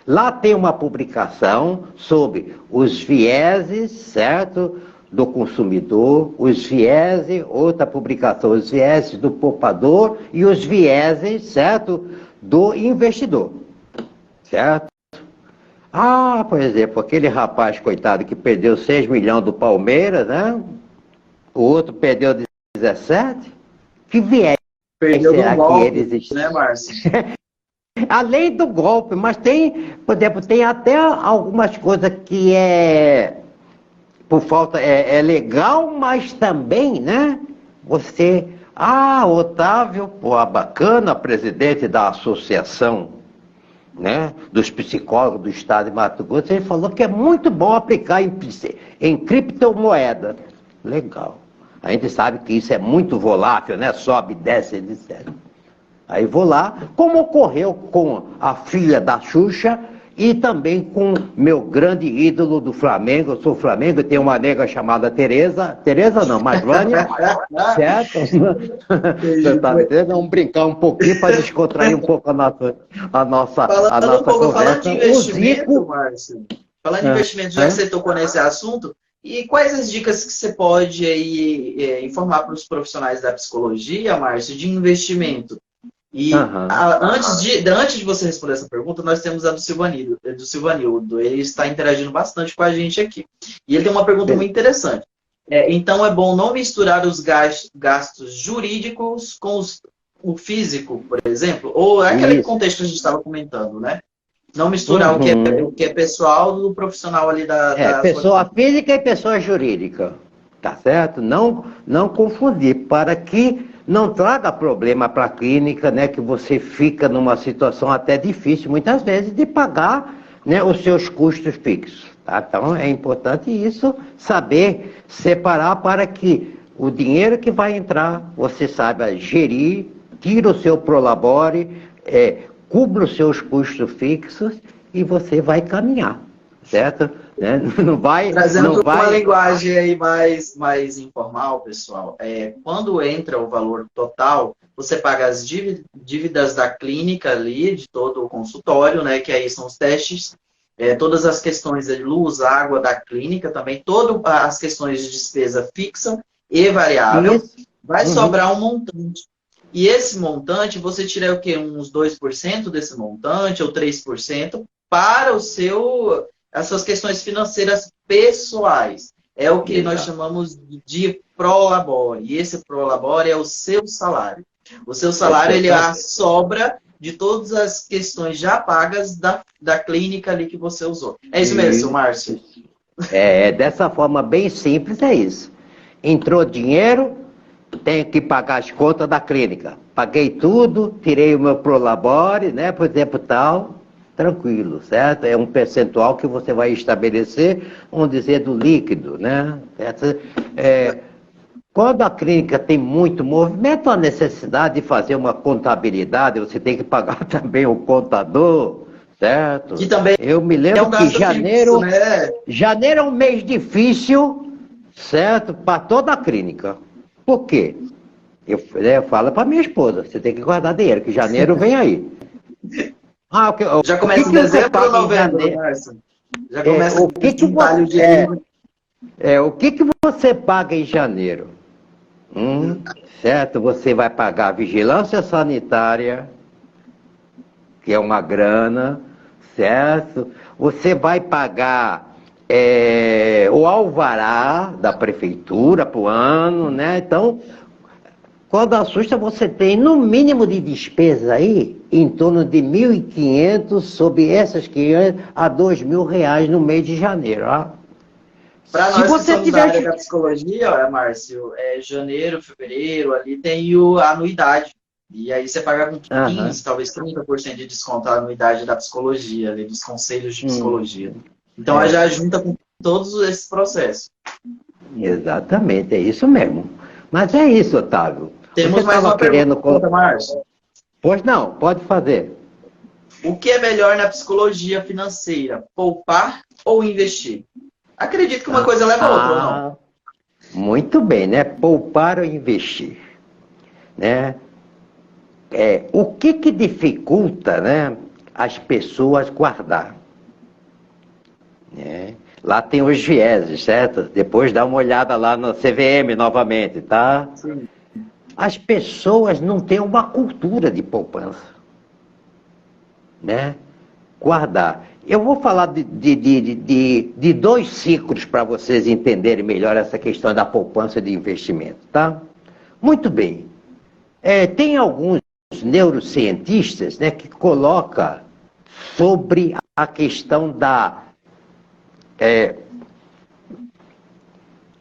Lá tem uma publicação sobre os vieses, certo? Do consumidor, os vieses, outra publicação, os vieses do poupador e os vieses, certo? Do investidor, certo? Ah, por exemplo, aquele rapaz, coitado, que perdeu 6 milhões do Palmeiras, né? O outro perdeu 17. Que viés Perdeu será um golpe, que eles estão? né, Márcio? Além do golpe, mas tem, por exemplo, tem até algumas coisas que por falta, é legal, mas também, né? Você, Otávio, pô, bacana, presidente da associação, né, dos psicólogos do estado de Mato Grosso, ele falou que é muito bom aplicar em criptomoeda. Legal. A gente sabe que isso é muito volátil, né? Sobe, desce, etc. Aí vou lá, como ocorreu com a filha da Xuxa e também com meu grande ídolo do Flamengo. Eu sou Flamengo, eu tenho uma nega chamada Tereza. Tereza não, mas Vânia, certo? Vamos brincar um pouquinho para descontrair um pouco a nossa conversa. Falando de investimento, Márcio, falando de investimento, já que você tocou nesse assunto, e quais as dicas que você pode aí, informar para os profissionais da psicologia, Márcio, de investimento? E antes de você responder essa pergunta, nós temos a do Silvanildo. Ele está interagindo bastante com a gente aqui. E ele tem uma pergunta muito interessante. Então, é bom não misturar os gastos jurídicos com o físico, por exemplo? Ou aquele contexto que a gente estava comentando, né? Não misturar o que é pessoal do profissional ali da pessoa física e pessoa jurídica. Tá certo? Não confundir, para que não traga problema para a clínica, né? Que você fica numa situação até difícil, muitas vezes, de pagar, né, os seus custos fixos. Tá? Então, é importante isso, saber separar para que o dinheiro que vai entrar, você saiba gerir, tira o seu prolabore, cubra os seus custos fixos e você vai caminhar, certo? Né? Trazendo uma linguagem aí mais informal, pessoal. Quando entra o valor total, você paga as dívidas da clínica ali, de todo o consultório, né? Que aí são os testes, todas as questões de luz, água da clínica também, todas as questões de despesa fixa e variável. Isso. Vai sobrar um montante. E esse montante, você tira o quê? Uns 2% desse montante, ou 3%, para as suas questões financeiras pessoais. É o que nós chamamos de prolabore. E esse prolabore é o seu salário. O seu salário, ele é a sobra de todas as questões já pagas da clínica ali que você usou. É isso mesmo, Márcio? Dessa forma bem simples, é isso. Entrou dinheiro, tenho que pagar as contas da clínica. Paguei tudo, tirei o meu prolabore, né, por exemplo, tal, tranquilo, certo? É um percentual que você vai estabelecer, vamos dizer, do líquido, né? Quando a clínica tem muito movimento, a necessidade de fazer uma contabilidade, você tem que pagar também o contador, certo? Que também eu me lembro que janeiro, fixo, né? Janeiro é um mês difícil, certo? Para toda a clínica. Por quê? Eu falo para minha esposa, você tem que guardar dinheiro, que janeiro vem aí. Já começa em dezembro ou novembro, Márcio? Já começa o que você paga em janeiro? Certo? Você vai pagar a vigilância sanitária, que é uma grana, certo? Você vai pagar o alvará da prefeitura para o ano, né? Então, quando assusta, você tem no mínimo de despesa aí, em torno de 1.500, sobre essas 500 a R$ 2.000 no mês de janeiro. Ó. Para Se nós que você somos da área tiver... da psicologia, ó, Márcio, janeiro, fevereiro, ali tem a anuidade. E aí você paga com Aham. 15, talvez 30% de desconto a anuidade da psicologia, ali, dos conselhos de Hum, psicologia. Então, ela é, já junta com todos esses processos. exatamente, é isso mesmo. Mas é isso, Otávio. Você Temos mais estava uma querendo pergunta, colocar... Márcio. Pois não, pode fazer. O que é melhor na psicologia financeira? Poupar ou investir? Acredito que uma coisa leva a outra, ou não? Ah, muito bem, né? Poupar ou investir, né? O que dificulta, né, as pessoas guardar, né? Lá tem os vieses, certo? Depois dá uma olhada lá no CVM novamente, tá? Sim. As pessoas não têm uma cultura de poupança, né? Guardar. Eu vou falar de dois ciclos para vocês entenderem melhor essa questão da poupança e de investimento, tá? Muito bem. Tem alguns neurocientistas, né, que colocam sobre a questão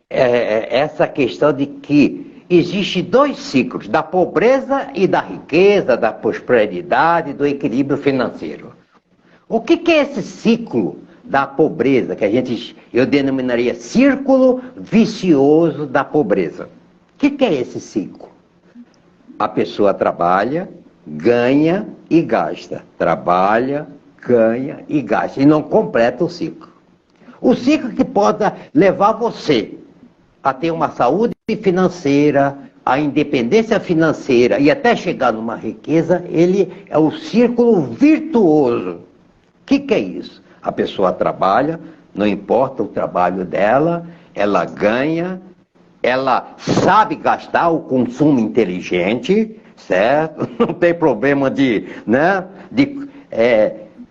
essa questão de que existe dois ciclos, da pobreza e da riqueza, da prosperidade, do equilíbrio financeiro. O que é esse ciclo da pobreza, que eu denominaria círculo vicioso da pobreza? O que é esse ciclo? A pessoa trabalha, ganha e gasta. Trabalha, ganha e gasta. E não completa o ciclo. O ciclo que pode levar você a ter uma saúde financeira, a independência financeira e até chegar numa riqueza, ele é o círculo virtuoso. O que é isso? A pessoa trabalha, não importa o trabalho dela, ela ganha, ela sabe gastar o consumo inteligente, certo? Não tem problema né?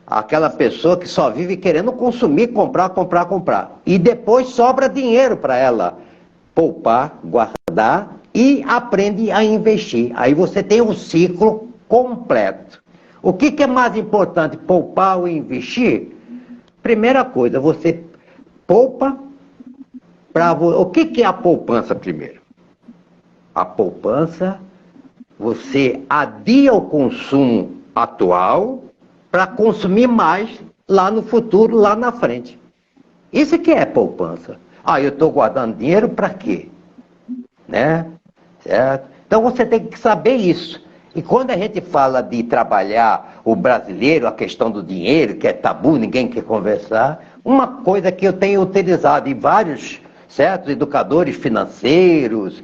Aquela pessoa que só vive querendo consumir, comprar, comprar, comprar. E depois sobra dinheiro para ela poupar, guardar e aprende a investir. Aí você tem um ciclo completo. O que é mais importante, poupar ou investir? Primeira coisa, você poupa para... O que é a poupança primeiro? A poupança, você adia o consumo atual para consumir mais lá no futuro, lá na frente. Isso que é poupança. Eu estou guardando dinheiro para quê? Né? Certo? Então você tem que saber isso. E quando a gente fala de trabalhar o brasileiro, a questão do dinheiro, que é tabu, ninguém quer conversar, uma coisa que eu tenho utilizado em vários, certo, educadores financeiros,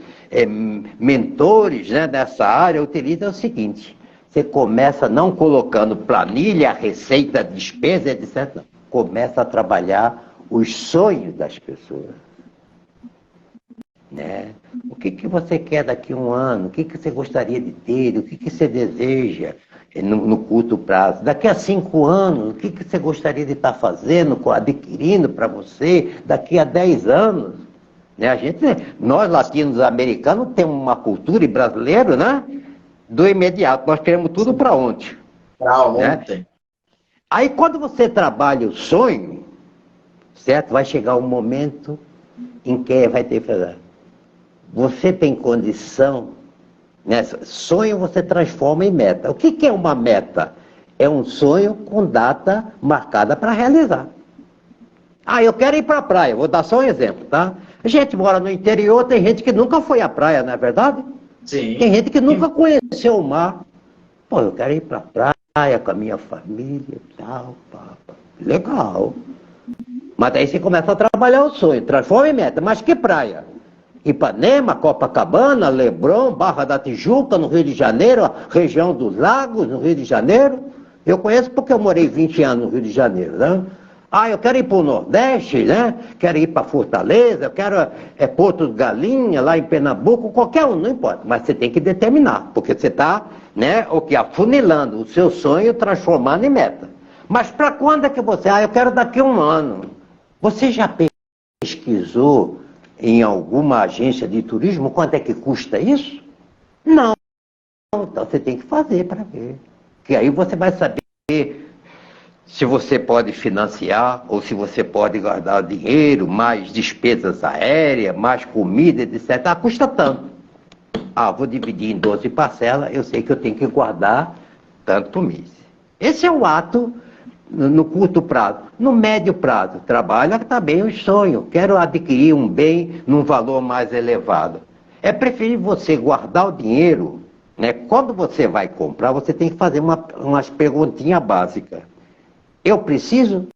mentores, né, nessa área, utilizam o seguinte: você começa não colocando planilha, receita, despesa, etc. Começa a trabalhar os sonhos das pessoas. Né? O que você quer daqui a um ano? O que você gostaria de ter? O que você deseja no curto prazo? Daqui a 5 anos, o que você gostaria de estar fazendo, adquirindo para você daqui a 10 anos? Né? Nós latinos-americanos temos uma cultura, e brasileiros, né? Do imediato, nós queremos tudo para ontem. Para né? ontem. Aí quando você trabalha o sonho, certo? Vai chegar um momento em que vai ter que fazer. Você tem condição, né? Sonho você transforma em meta. O que é uma meta? É um sonho com data marcada para realizar. Eu quero ir para a praia, vou dar só um exemplo, tá? A gente mora no interior, tem gente que nunca foi à praia, não é verdade? Sim. Tem gente que nunca conheceu o mar. Pô, eu quero ir para a praia com a minha família e tal, legal. Mas daí você começa a trabalhar o sonho, transforma em meta. Mas que praia? Ipanema, Copacabana, Leblon, Barra da Tijuca, no Rio de Janeiro, a região dos Lagos, no Rio de Janeiro. Eu conheço porque eu morei 20 anos no Rio de Janeiro, né? Eu quero ir para o Nordeste, né? Quero ir para Fortaleza, eu quero Porto de Galinha, lá em Pernambuco, qualquer um, não importa. Mas você tem que determinar, porque você está, né, afunilando o seu sonho, transformando em meta. Mas para quando é que você... eu quero daqui a um ano. Você já pesquisou em alguma agência de turismo quanto é que custa isso? Não. Então você tem que fazer para ver. Que aí você vai saber se você pode financiar ou se você pode guardar dinheiro, mais despesas aéreas, mais comida, etc. Ah, custa tanto. Ah, vou dividir em 12 parcelas, eu sei que eu tenho que guardar tanto por mês. Esse é o ato no curto prazo. No médio prazo, trabalha também o sonho. Quero adquirir um bem num valor mais elevado. É preferível você guardar o dinheiro, né? Quando você vai comprar, você tem que fazer umas perguntinhas básicas. Eu preciso?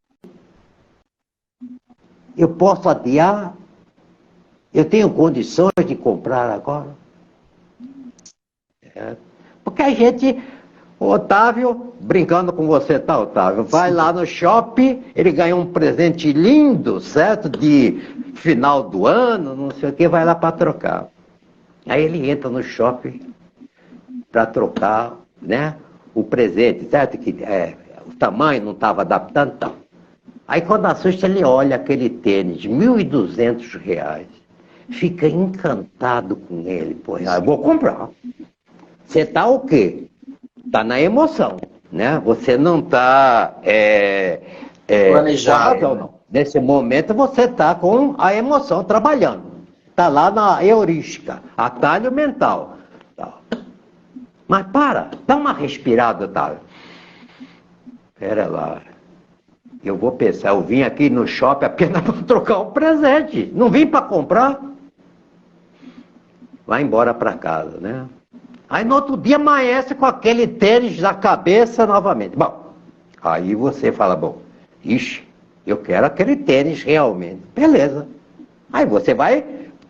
Eu posso adiar? Eu tenho condições de comprar agora? Porque a gente, o Otávio, brincando com você, tá, Otávio? Vai lá no shopping, ele ganha um presente lindo, certo? De final do ano, não sei o que, vai lá para trocar. Aí ele entra no shopping para trocar, né? O presente, certo? Que o tamanho não estava adaptando, tal. Aí quando assusta, ele olha aquele tênis, R$ 1.200. Fica encantado com ele. Pô, eu vou comprar. Você está o quê? Está na emoção, né? Você não está planejado. Ou não. Nesse momento você está com a emoção trabalhando. Está lá na heurística, atalho mental. Tá. Mas dá uma respirada, Otávio. Pera lá. Eu vou pensar, eu vim aqui no shopping apenas para trocar um presente. Não vim para comprar. Vai embora para casa, né? Aí no outro dia amanhece com aquele tênis na cabeça novamente. Bom, aí você fala, bom, ixi, eu quero aquele tênis realmente. Beleza. Aí você vai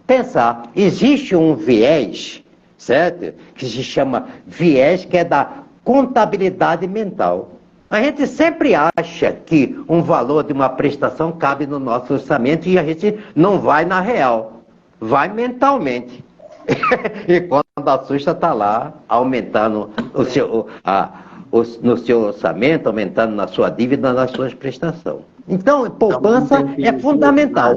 pensar, existe um viés, certo? Que se chama viés, que é da contabilidade mental. A gente sempre acha que um valor de uma prestação cabe no nosso orçamento e a gente não vai na real, vai mentalmente. E quando assusta, está lá aumentando no seu orçamento, aumentando na sua dívida, nas suas prestações. Então, poupança é fundamental.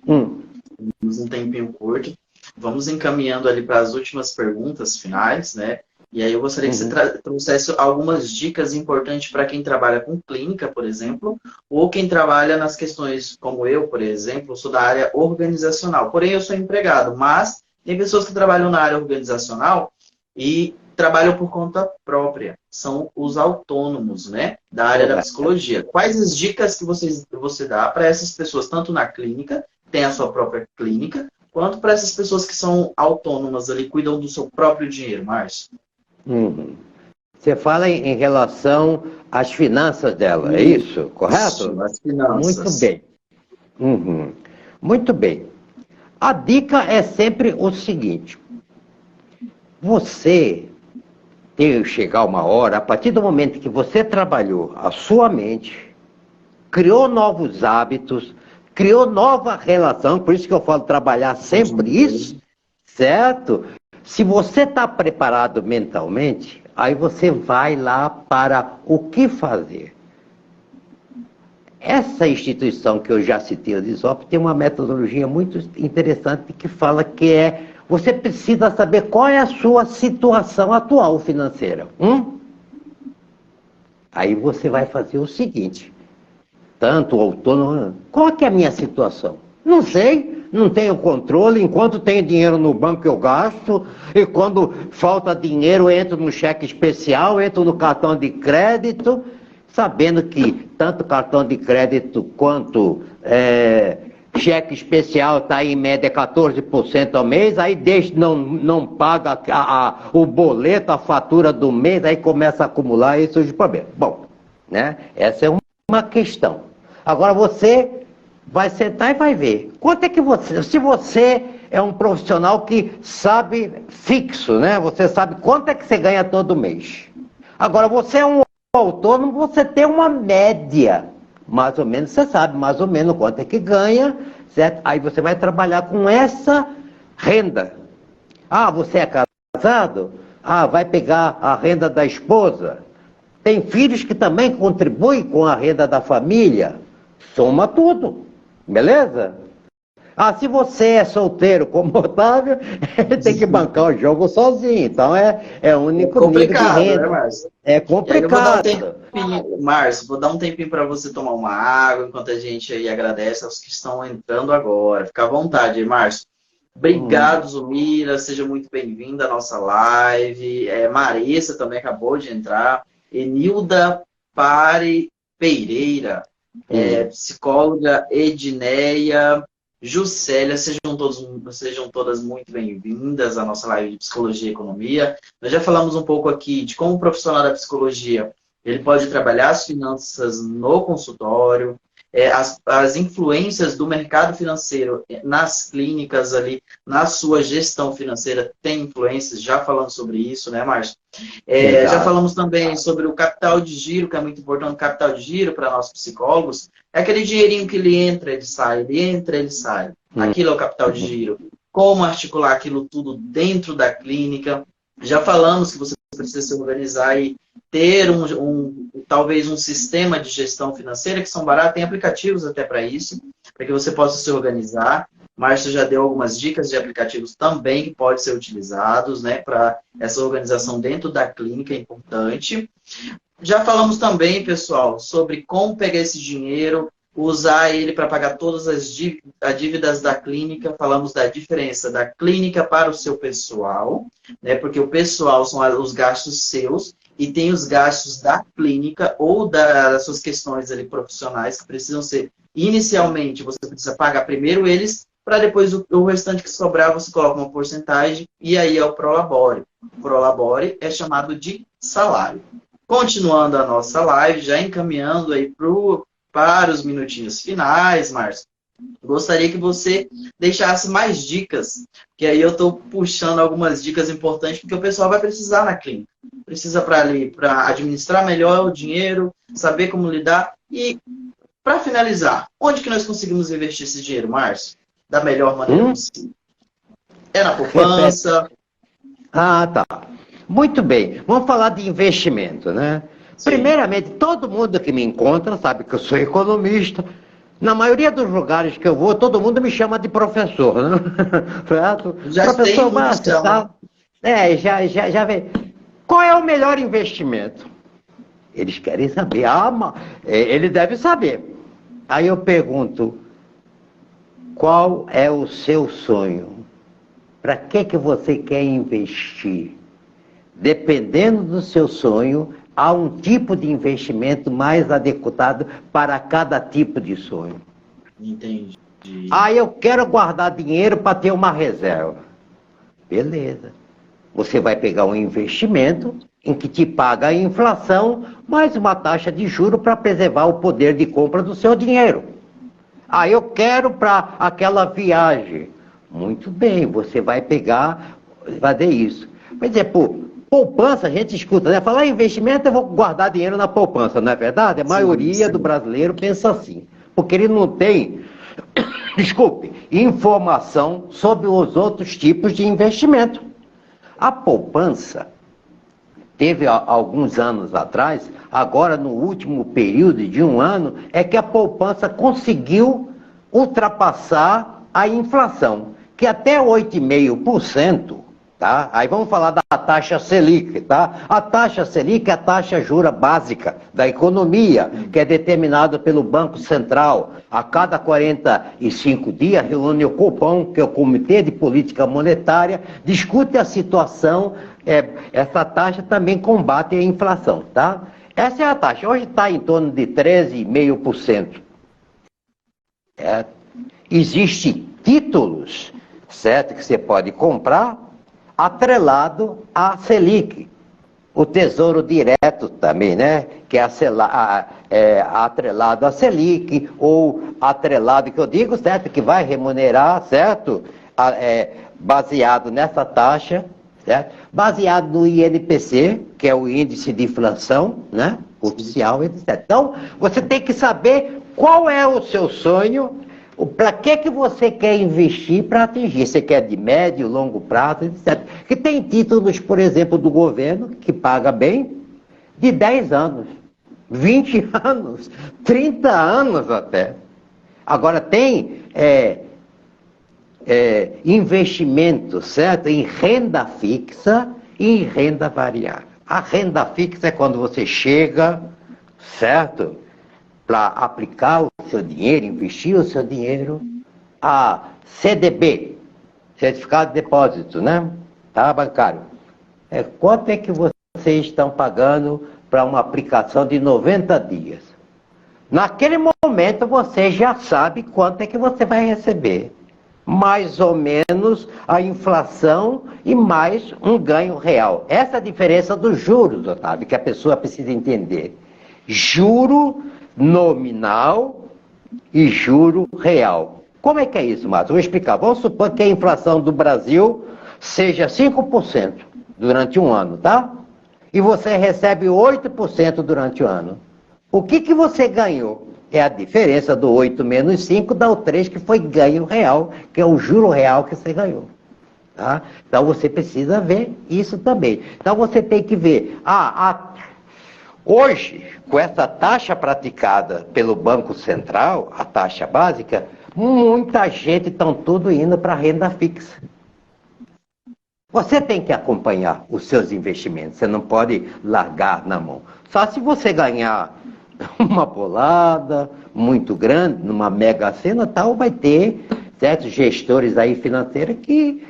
Temos um tempinho curto. Vamos encaminhando ali para as últimas perguntas finais, né? E aí eu gostaria que você trouxesse algumas dicas importantes para quem trabalha com clínica, por exemplo, ou quem trabalha nas questões como eu, por exemplo, sou da área organizacional. Porém, eu sou empregado, mas tem pessoas que trabalham na área organizacional e trabalham por conta própria. São os autônomos, né, da área da psicologia. Quais as dicas que você dá para essas pessoas, tanto na clínica, tem a sua própria clínica, quanto para essas pessoas que são autônomas ali, cuidam do seu próprio dinheiro, Márcio? Você fala em relação às finanças dela, é isso? Correto? Isso, as finanças. Muito bem. Muito bem. A dica é sempre o seguinte. Você tem que chegar uma hora, a partir do momento que você trabalhou a sua mente, criou novos hábitos, criou nova relação, por isso que eu falo trabalhar sempre isso, certo? Se você está preparado mentalmente, aí você vai lá para o que fazer. Essa instituição que eu já citei, o DISOP, tem uma metodologia muito interessante que fala que você precisa saber qual é a sua situação atual financeira. Aí você vai fazer o seguinte, tanto o autônomo, qual que é a minha situação? Não sei, não tenho controle, enquanto tenho dinheiro no banco eu gasto, e quando falta dinheiro eu entro no cheque especial, entro no cartão de crédito, sabendo que tanto cartão de crédito quanto cheque especial está em média 14% ao mês, aí não paga o boleto, a fatura do mês, aí começa a acumular e surge problema. Bom, né? Essa é uma questão. Agora você vai sentar e vai ver. Quanto é que se você é um profissional que sabe fixo, né? Você sabe quanto é que você ganha todo mês. Agora você é um autônomo, você tem uma média. Mais ou menos, você sabe mais ou menos quanto é que ganha, certo? Aí você vai trabalhar com essa renda. Ah, você é casado? Ah, vai pegar a renda da esposa. Tem filhos que também contribuem com a renda da família. Soma tudo, beleza? Ah, se você é solteiro como o Otávio, tem que bancar o jogo sozinho. Então é o É único nível de complicado, né, renda. Márcio? É E aí eu vou dar um complicado. tempinho, Márcio, vou dar um tempinho para você tomar uma água, enquanto a gente aí agradece aos que estão entrando agora. Fica à vontade aí, Márcio. Hum, Obrigado, Zumira, seja muito bem-vinda à nossa live. Marissa também acabou de entrar. Enilda Pare Pereira, hum. psicóloga Edneia, Juscelia, sejam todas muito bem-vindas à nossa live de Psicologia e Economia. Nós já falamos um pouco aqui de como o profissional da psicologia ele pode trabalhar as finanças no consultório, as influências do mercado financeiro nas clínicas ali, na sua gestão financeira, tem influências, já falando sobre isso, né, Márcio? Já Exato. falamos também sobre o capital de giro, que é muito importante. O capital de giro para nós psicólogos é aquele dinheirinho que ele entra, ele sai, ele entra, ele sai. Hum, Aquilo é o capital de giro. Como articular aquilo tudo dentro da clínica. Já falamos que você precisa se organizar e ter talvez um sistema de gestão financeira que são baratos, tem aplicativos até para isso, para que você possa se organizar. Márcio já deu algumas dicas de aplicativos também que podem ser utilizados, né, para essa organização dentro da clínica é importante. Já falamos também, pessoal, sobre como pegar esse dinheiro, usar ele para pagar todas as dívidas da clínica. Falamos da diferença da clínica para o seu pessoal, né? Porque o pessoal são os gastos seus e tem os gastos da clínica ou das suas questões ali profissionais que precisam ser, inicialmente, você precisa pagar primeiro eles, para depois o restante que sobrar você coloca uma porcentagem e aí é o Prolabore. O Prolabore é chamado de salário. Continuando a nossa live, já encaminhando aí para os minutinhos finais, Márcio, gostaria que você deixasse mais dicas, que aí eu estou puxando algumas dicas importantes, porque o pessoal vai precisar na clínica. Precisa para administrar melhor o dinheiro, saber como lidar. E, para finalizar, onde que nós conseguimos investir esse dinheiro, Márcio? Da melhor maneira hum. possível. É na Repete. poupança? Ah, tá. Muito bem. Vamos falar de investimento, né? Sim. Primeiramente, todo mundo que me encontra sabe que eu sou economista. Na maioria dos lugares que eu vou, todo mundo me chama de professor, né? Certo? Já tem Professor muitos Márcio, chamam. tá? Já vem. Qual é o melhor investimento? Eles querem saber. Ele deve saber. Aí eu pergunto, qual é o seu sonho? Para que você quer investir? Dependendo do seu sonho, há um tipo de investimento mais adequado para cada tipo de sonho. Entendi. Ah, eu quero guardar dinheiro para ter uma reserva. Beleza. Você vai pegar um investimento em que te paga a inflação, mais uma taxa de juro para preservar o poder de compra do seu dinheiro. Ah, eu quero para aquela viagem. Muito bem, você vai pegar, fazer isso. Por exemplo, poupança, a gente escuta, né? Falar em investimento, eu vou guardar dinheiro na poupança, não é verdade? A Sim, maioria do sim. brasileiro pensa assim, porque ele não tem, desculpe, informação sobre os outros tipos de investimento. A poupança teve alguns anos atrás, agora no último período de um ano, é que a poupança conseguiu ultrapassar a inflação, que até 8,5%, tá? Aí vamos falar da taxa Selic, tá? A taxa Selic é a taxa jura básica da economia, que é determinada pelo Banco Central. A cada 45 dias, reúne o Copom, que é o Comitê de Política Monetária, discute a situação. Essa taxa também combate a inflação, tá? Essa é a taxa. Hoje está em torno de 13,5%. Existem títulos, certo, que você pode comprar atrelado à Selic. O Tesouro Direto também, né? Que é atrelado à Selic, ou atrelado, que eu digo, certo? Que vai remunerar, certo? Baseado nessa taxa, certo? Baseado no INPC, que é o índice de inflação, né? Oficial, etc. Então, você tem que saber qual é o seu sonho, para que você quer investir para atingir. Você quer de médio, longo prazo, etc. Que tem títulos, por exemplo, do governo, que paga bem, de 10 anos, 20 anos, 30 anos até. Agora tem investimento, certo? Em renda fixa e em renda variável. A renda fixa é quando você chega, certo? Para aplicar o seu dinheiro, investir o seu dinheiro, a CDB, Certificado de Depósito, né? Tá, bancário. Quanto é que vocês estão pagando para uma aplicação de 90 dias? Naquele momento você já sabe quanto é que você vai receber. Mais ou menos a inflação e mais um ganho real. Essa é a diferença dos juros, Otávio, que a pessoa precisa entender. Juro nominal e juro real. Como é que é isso, Márcio? Vou explicar. Vamos supor que a inflação do Brasil seja 5% durante um ano, tá? E você recebe 8% durante o ano. O que você ganhou? É a diferença do 8 menos 5 dá o 3, que foi ganho real, que é o juro real que você ganhou. Tá? Então você precisa ver isso também. Então você tem que ver, hoje, com essa taxa praticada pelo Banco Central, a taxa básica, muita gente está tudo indo para a renda fixa. Você tem que acompanhar os seus investimentos, você não pode largar na mão. Só se você ganhar uma bolada muito grande, numa mega sena tal, vai ter certos gestores aí financeiros que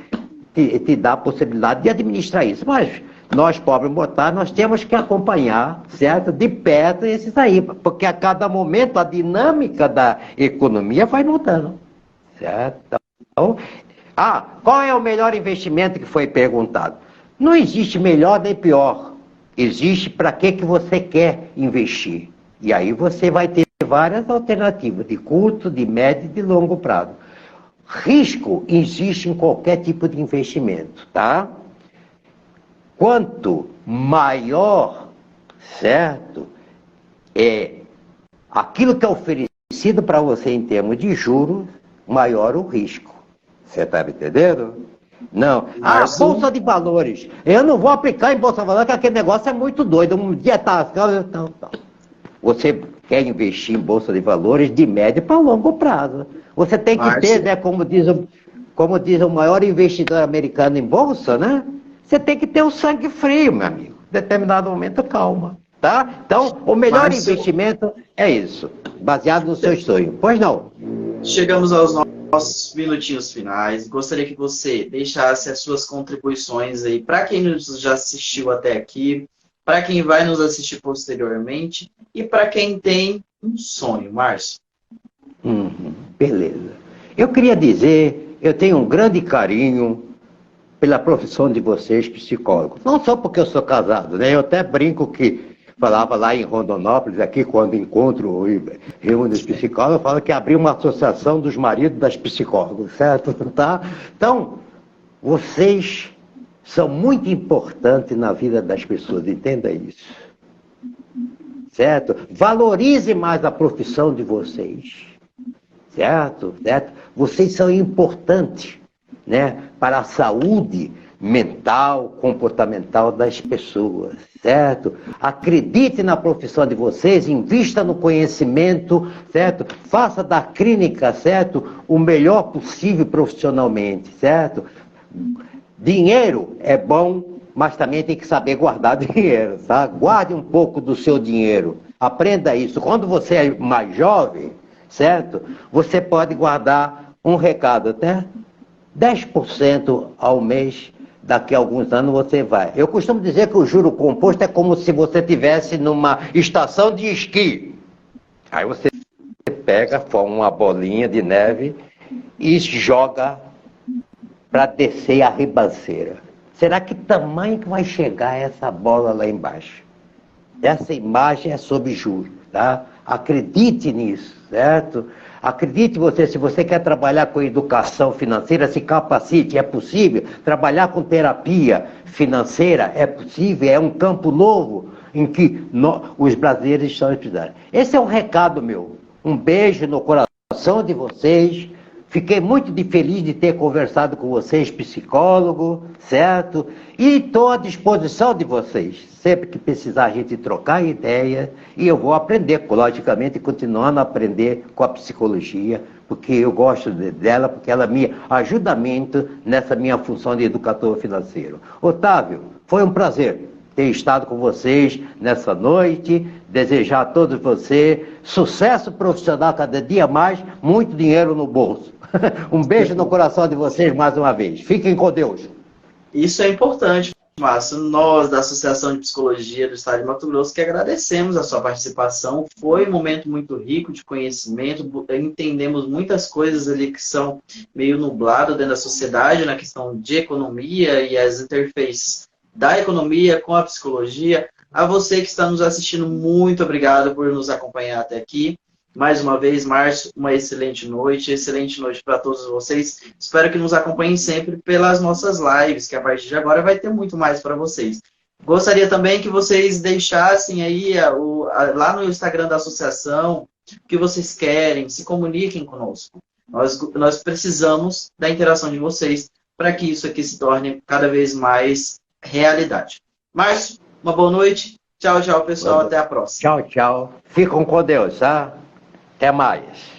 te dá a possibilidade de administrar isso. Mas nós, pobres mortais, nós temos que acompanhar, certo? De perto esses aí, porque a cada momento a dinâmica da economia vai mudando, certo? Então, qual é o melhor investimento que foi perguntado? Não existe melhor nem pior. Existe para que você quer investir. E aí você vai ter várias alternativas, de curto, de médio e de longo prazo. Risco existe em qualquer tipo de investimento, tá? Quanto maior, certo, é aquilo que é oferecido para você em termos de juros, maior o risco. Você está me entendendo? Não. Bolsa de valores. Eu não vou aplicar em bolsa de valores, porque aquele negócio é muito doido. Um dia tá. Não. Você quer investir em bolsa de valores de médio para longo prazo. Você tem que ter, né, como diz o maior investidor americano em bolsa, né? Você tem que ter o sangue frio, meu amigo. Em determinado momento, calma. Tá? Então, o melhor investimento é isso, baseado nos seus sonhos. Pois não? Chegamos aos nossos minutinhos finais. Gostaria que você deixasse as suas contribuições aí para quem nos já assistiu até aqui, para quem vai nos assistir posteriormente e para quem tem um sonho, Márcio. Beleza. Eu queria dizer, eu tenho um grande carinho pela profissão de vocês, psicólogos. Não só porque eu sou casado, né? Eu até brinco que falava lá em Rondonópolis, aqui quando encontro e reúno os psicólogos, eu falo que abriu uma associação dos maridos das psicólogas, certo? Tá? Então, vocês são muito importantes na vida das pessoas, entenda isso. Certo? Valorize mais a profissão de vocês. Certo? Vocês são importantes, né, para a saúde mental, comportamental das pessoas, certo? Acredite na profissão de vocês, invista no conhecimento, certo? Faça da clínica, certo, o melhor possível profissionalmente, certo? Dinheiro é bom, mas também tem que saber guardar dinheiro, tá? Guarde um pouco do seu dinheiro, aprenda isso. Quando você é mais jovem, certo? Você pode guardar um recado, até 10% ao mês. Daqui a alguns anos você vai. Eu costumo dizer que o juro composto é como se você estivesse numa estação de esqui. Aí você pega, forma uma bolinha de neve e joga para descer a ribanceira. Será que tamanho que vai chegar essa bola lá embaixo? Essa imagem é sobre juros, tá? Acredite nisso, certo? Acredite você, se você quer trabalhar com educação financeira, se capacite, é possível. Trabalhar com terapia financeira é possível, é um campo novo em que os brasileiros estão estudando. Esse é um recado meu. Um beijo no coração de vocês, Fiquei muito feliz de ter conversado com vocês, psicólogo, certo? E estou à disposição de vocês. Sempre que precisar a gente trocar ideia, e eu vou aprender, logicamente, continuando a aprender com a psicologia, porque eu gosto dela, porque ela me ajuda muito nessa minha função de educador financeiro. Otávio, foi um prazer ter estado com vocês nessa noite, desejar a todos vocês sucesso profissional cada dia mais, muito dinheiro no bolso. Um beijo no coração de vocês mais uma vez. Fiquem com Deus. Isso é importante, Márcio. Nós, da Associação de Psicologia do Estado de Mato Grosso, que agradecemos a sua participação. Foi um momento muito rico de conhecimento. Entendemos muitas coisas ali que são meio nubladas dentro da sociedade, na questão de economia e as interfaces da economia com a psicologia. A você que está nos assistindo, muito obrigado por nos acompanhar até aqui. Mais uma vez, Márcio, uma excelente noite para todos vocês. Espero que nos acompanhem sempre pelas nossas lives, que a partir de agora vai ter muito mais para vocês. Gostaria também que vocês deixassem aí lá no Instagram da associação o que vocês querem, se comuniquem conosco. Nós precisamos da interação de vocês para que isso aqui se torne cada vez mais realidade. Márcio, uma boa noite. Tchau, tchau, pessoal. Até a próxima. Tchau, tchau. Ficam com Deus, tá? Até mais.